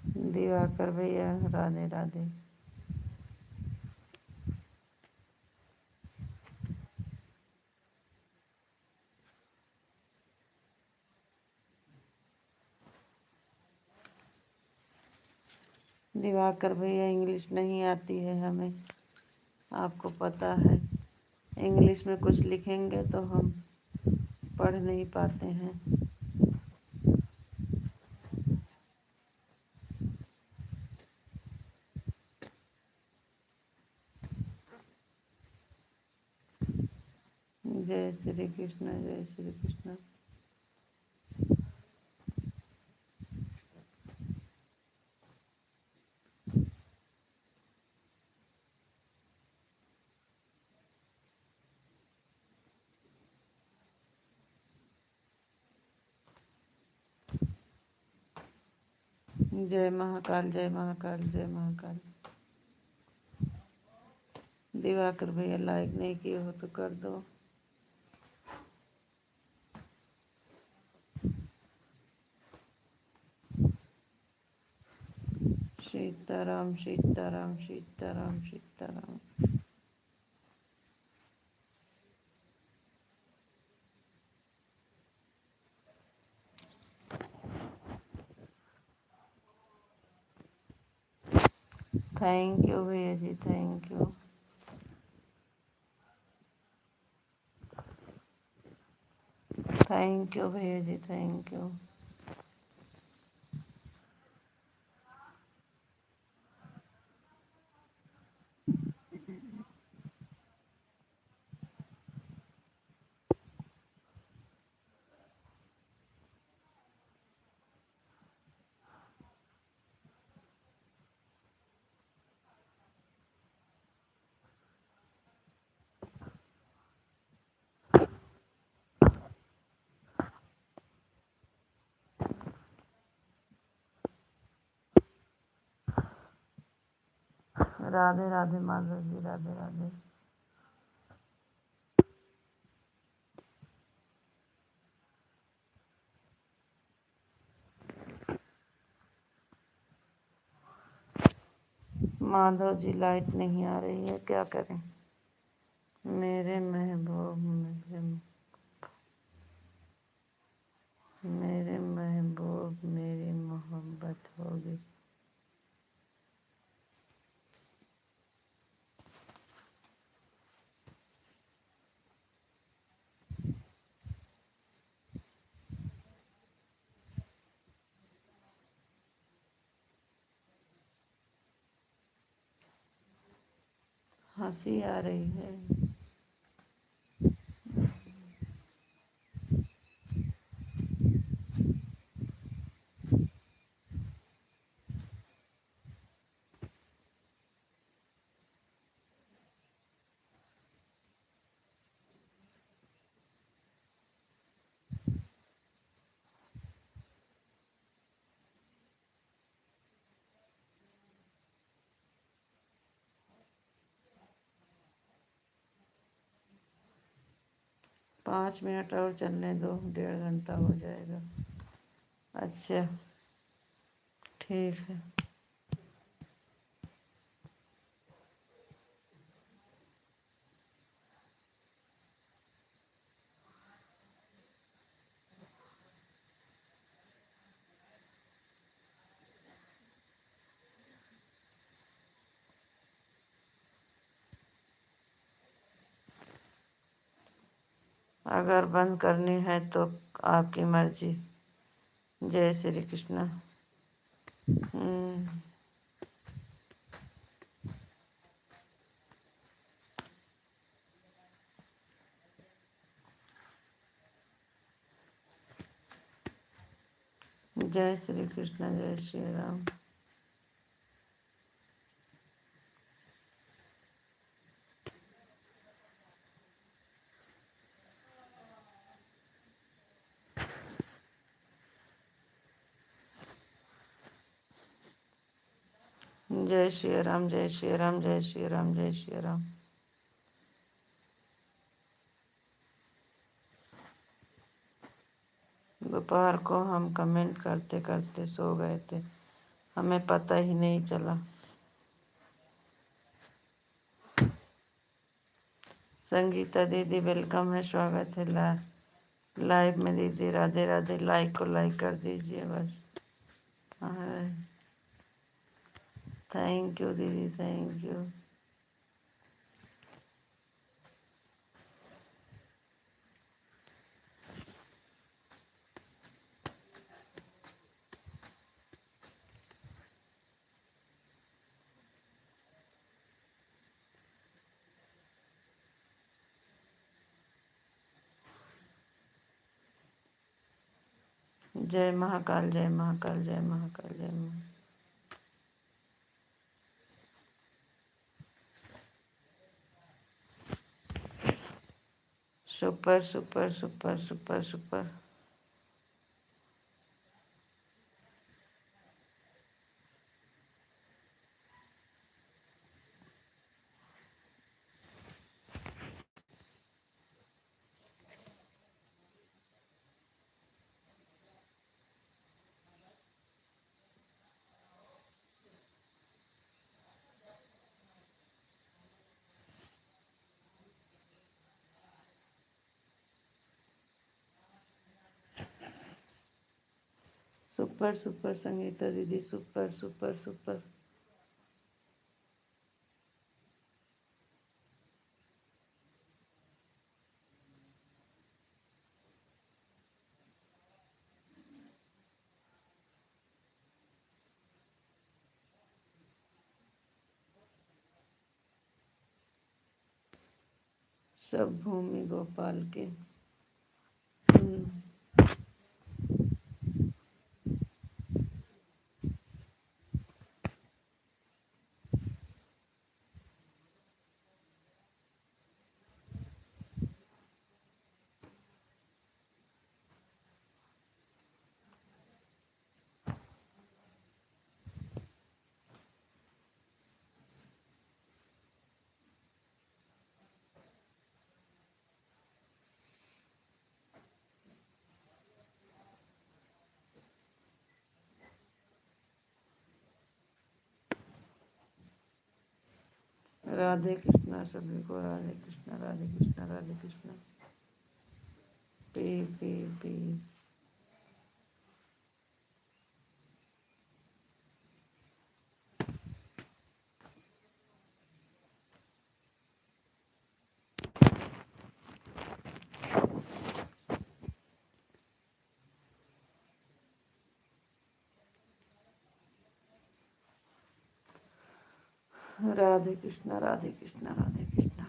Speaker 1: दिवाकर भैया राधे राधे। दिवाकर भैया इंग्लिश नहीं आती है हमें, आपको पता है। इंग्लिश में कुछ लिखेंगे तो हम पढ़ नहीं पाते हैं। जय श्री कृष्ण, जय श्री कृष्ण। जय महाकाल, जय महाकाल, जय महाकाल। दिवाकर भैया लाइक नहीं किए हो तो कर दो। सीताराम सीताराम सीताराम सीताराम। थैंक यू भैया जी, थैंक यू। थैंक यू भैया जी, thank you. Radhe Radhe Madhav ji, Radhe Radhe. Madhav ji light नहीं आ रही है, क्या करें? मेरे महबूब मेरी मोहब्बत होगी। हंसी आ रही है। 5 मिनट और चलने दो, 1.5 घंटा हो जाएगा। अच्छा ठीक है। अगर बंद करनी है तो आपकी मर्जी। जय श्री कृष्ण। जय श्री कृष्ण, जय श्री राम। जय श्री राम, जय श्री राम, जय श्री राम, जय श्री राम। दोपहर को हम कमेंट करते करते सो गए थे, हमें पता ही नहीं चला। संगीता दीदी वेलकम है, स्वागत है लाइव में दीदी। राधे राधे। लाइक को लाइक कर दीजिए बस। थैंक यू दीदी, थैंक यू। जय महाकाल, जय महाकाल, जय महाकाल, जय Mahakal. Super super super super super. Super super Sangeeta दीदी, सुपर सुपर सुपर। सब भूमि गोपाल के। राधे कृष्णा सभी को, राधे कृष्णा, राधे कृष्णा, राधे कृष्णा। पी पी पी। राधे कृष्णा राधे कृष्णा राधे कृष्णा।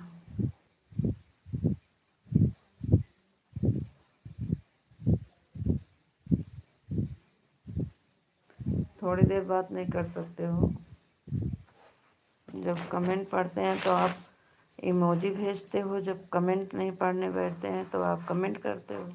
Speaker 1: थोड़ी देर बात नहीं कर सकते हो? जब कमेंट पढ़ते हैं तो आप इमोजी भेजते हो, जब कमेंट नहीं पढ़ने बैठते हैं तो आप कमेंट करते हो।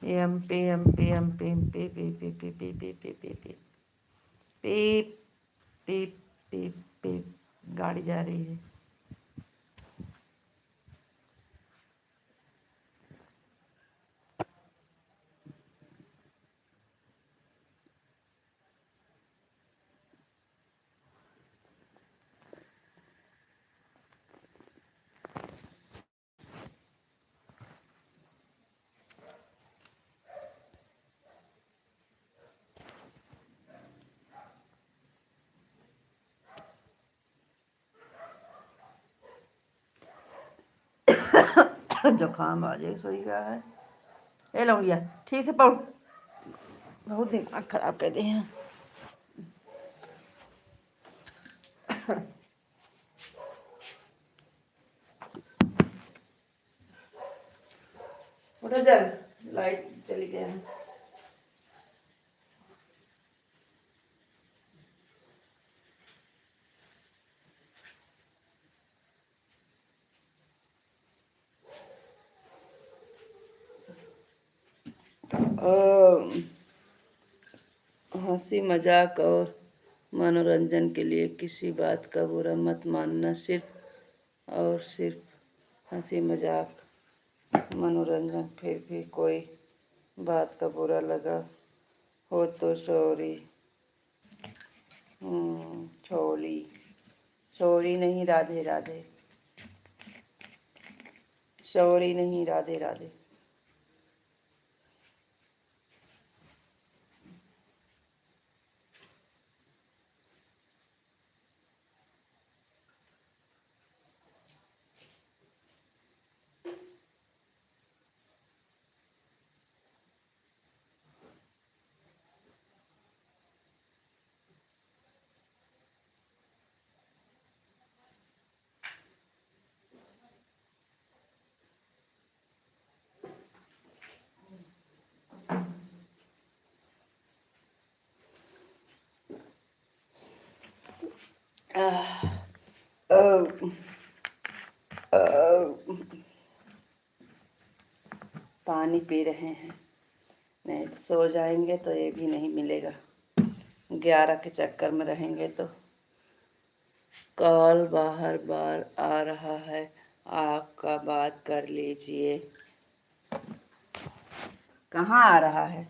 Speaker 1: एम पी एम पी एम पी एम पी पी पी पी पी पी पी पी पी पीप पीप पीप पीप गाड़ी जा रही है। जुकाम आ जाए सोई गया है। ए लौंडिया ठीक से पढ़, बहुत दिमाग खराब कर दिए हैं। उठो चल, लाइट चली गई है। हंसी मजाक और मनोरंजन के लिए किसी बात का बुरा मत मानना, सिर्फ और सिर्फ हंसी मजाक मनोरंजन। फिर भी कोई बात का बुरा लगा हो तो सॉरी। सॉरी सॉरी नहीं, राधे राधे। सॉरी नहीं, राधे राधे। पानी पी रहे हैं, नहीं तो सो जाएंगे तो ये भी नहीं मिलेगा। 11 के चक्कर में रहेंगे तो। कॉल बार बार आ रहा है, आपका बात कर लीजिए। कहाँ आ रहा है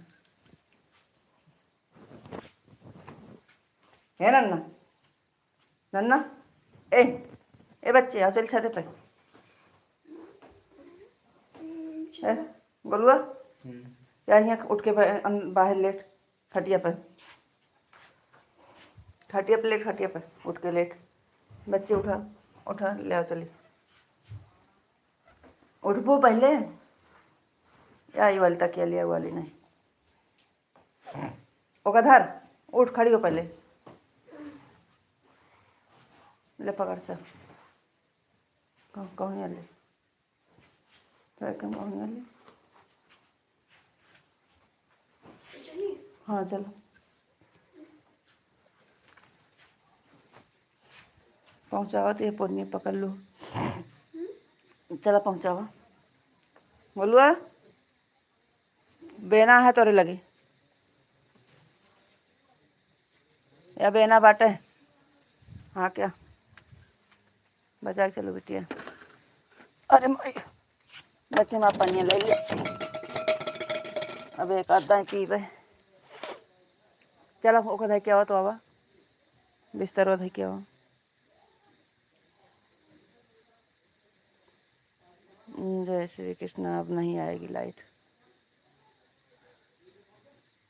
Speaker 1: नन्ना? नन्ना ए ए बच्चे आओ, चल छत पे। गोलुआ या यहाँ उठ के बाहर लेट, खटिया पर। खटिया पे लेट, खटिया पे उठ के लेट। बच्चे उठा उठा, ले आओ चलिए। उठबो पहले, या ये वाली तकिया लिया वाली नहीं। ओका धर, उठ खड़ी हो पहले। ले पकड़ चल। कौन ले कौन ले। हाँ चलो पहुँचावा तो ये पुन्नी पकड़ लो। चला पहुँचावा। बोलुआ बेना है तोरे लगे या बेना बाटे? हाँ क्या बचा के चलो बिटिया। अरे माई बच्चे माँ पानी ले ले, अब एक आधा पी पे। चलो ओका धै के आओ तो आवा, बिस्तर धै के आओ। जय श्री कृष्ण। अब नहीं आएगी लाइट।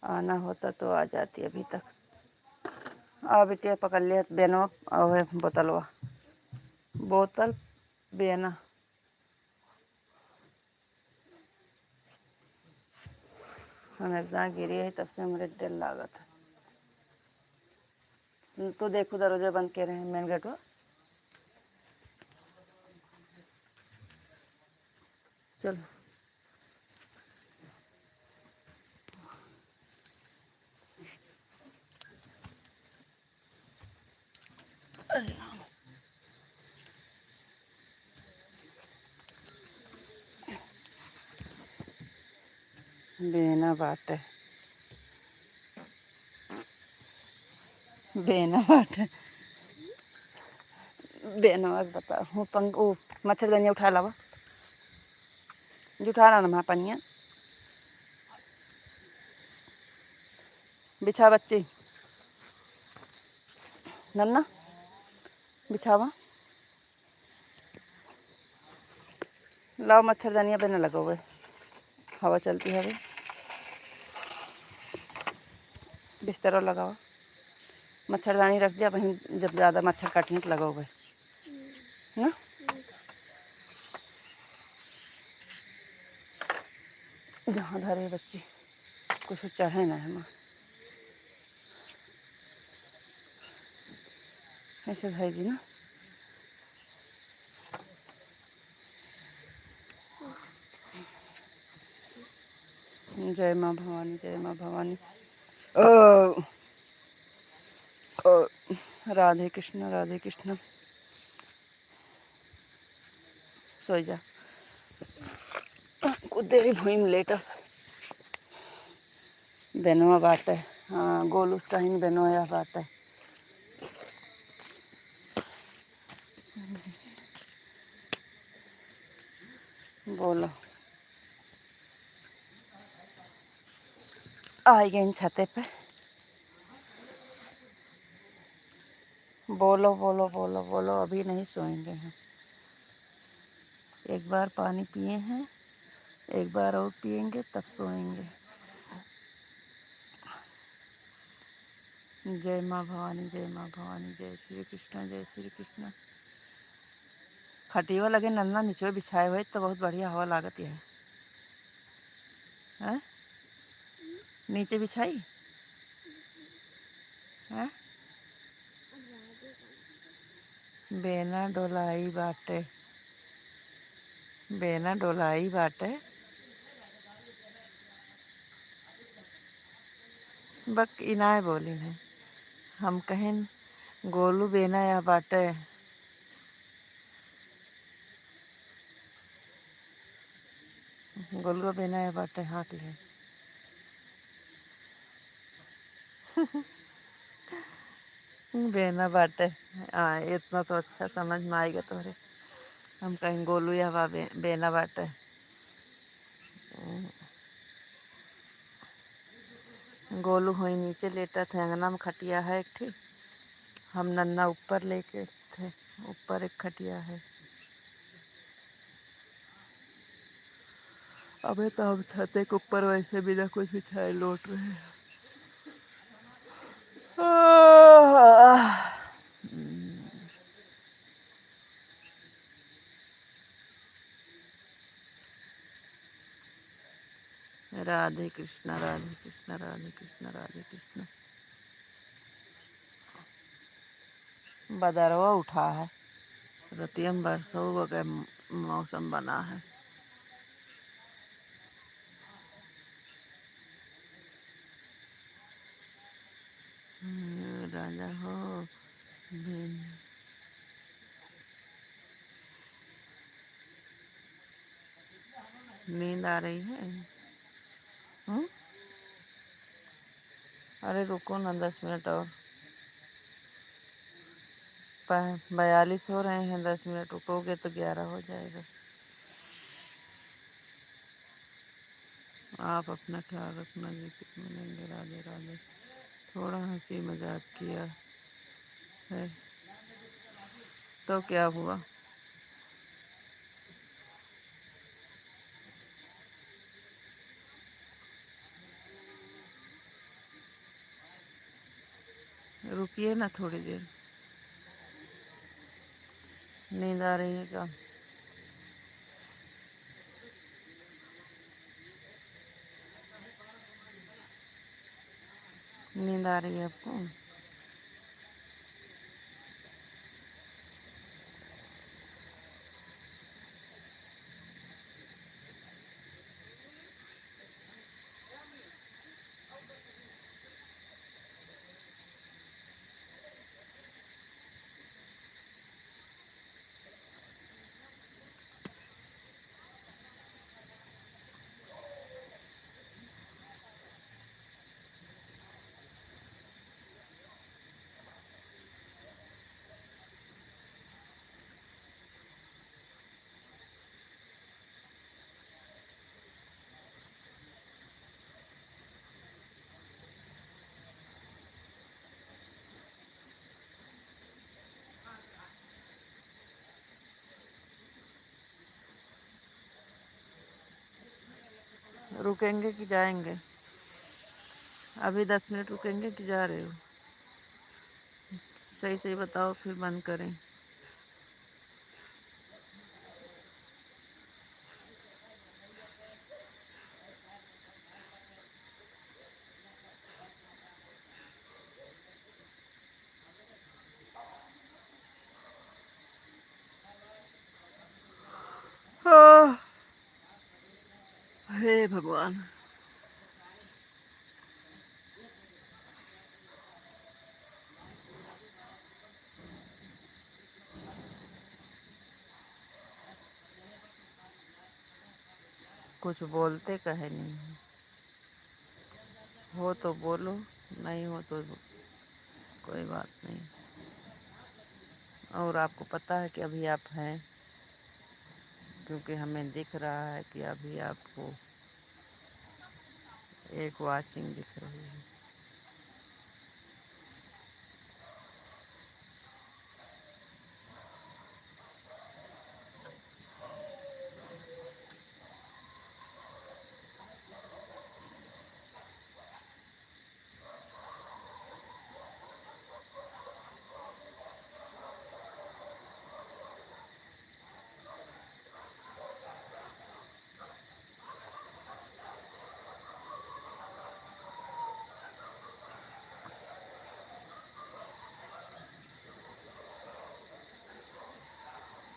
Speaker 1: आना होता तो आ जाती अभी तक। आ बेटिया पकड़ लिया बेनो और बोतलवा बोतल बेना। हमें जहाँ गिरी है तब से हमारे दिल लागत है। तो देखो दरवाजा बंद कर रहे हैं मेन गेट। चलो बेना बाटे बेना बाटे बेना बता हूँ पंख वो मच्छरदानी उठा लावा जुठा ना वहाँ पनिया बिछा बच्ची नन्ना बिछावा लाओ मच्छरदानियाँ पे न लगो हुए हवा चलती है अभी। बिस्तर लगाओ मच्छरदानी रख दिया वहीं जब ज़्यादा मच्छर काटने तो लगाओ हुए ना। जहाँ धरे बच्ची कुछ चढ़े ना है माँ ऐसे भाई ना। जय माँ भवानी जय माँ भवानी। ओ, ओ राधे कृष्ण सो जा कुछ देरी भूमि में लेटा बेनुआ बात है। हाँ गोल उसका ही बेनुआ बात है। बोलो आई गई छते पे। बोलो बोलो बोलो बोलो अभी नहीं सोएंगे हम। एक बार पानी पिए हैं एक बार और पिएंगे तब सोएंगे। जय माँ भवानी जय श्री कृष्ण। खटिया लगे नन्ना नीचे बिछाए हुए तो बहुत बढ़िया हवा लागत है। नीचे बिछाई है बेना डोलाई बाटे बेना डोलाई बाटे बक इनाए बोली है हम कहें गोलू बेना या बाटे गोलू बेना या बाटे हाँक ले। बेना बाटे हाँ इतना तो अच्छा समझ में आएगा तोरे। हम कहीं गोलू या बेना बाटे। गोलू हुई नीचे लेटा थे अंगना में खटिया है एक ठीक। हम नन्ना ऊपर लेके थे ऊपर एक खटिया है। अबे तो हम छते के ऊपर वैसे बिना कुछ बिछाए लौट रहे हैं। राधे कृष्ण राधे कृष्ण राधे कृष्ण राधे कृष्ण। बदरवा उठा है रतियम बरसों वगैरह मौसम बना है। राजा हो नींद आ रही है। अरे रुको ना 10 मिनट और 42 हो रहे हैं 10 मिनट रुकोगे तो 11 हो जाएगा। आप अपना ख्याल रखना जी कितने मिलेंगे। राधे राधे। थोड़ा हंसी मजाक किया है तो क्या हुआ। ना थोड़ी देर। नींद आ रही है क्या? नींद आ रही है आपको? रुकेंगे कि जाएंगे? अभी 10 मिनट रुकेंगे कि जा रहे हो? सही सही बताओ, फिर बंद करें। हाँ, हे भगवान। कुछ बोलते कहे नहीं? हो तो बोलो, नहीं हो तो कोई बात नहीं। और आपको पता है कि अभी आप हैं, क्योंकि हमें दिख रहा है कि अभी आपको एक वाचिंग दिख रही है।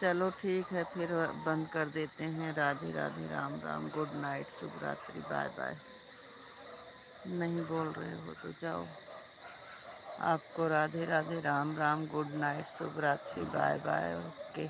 Speaker 1: चलो ठीक है, फिर बंद कर देते हैं। राधे राधे, राम राम, गुड नाइट, शुभ रात्रि, बाय बाय। नहीं बोल रहे हो तो जाओ। आपको राधे राधे, राम राम, गुड नाइट, शुभ रात्रि, बाय बाय, ओके।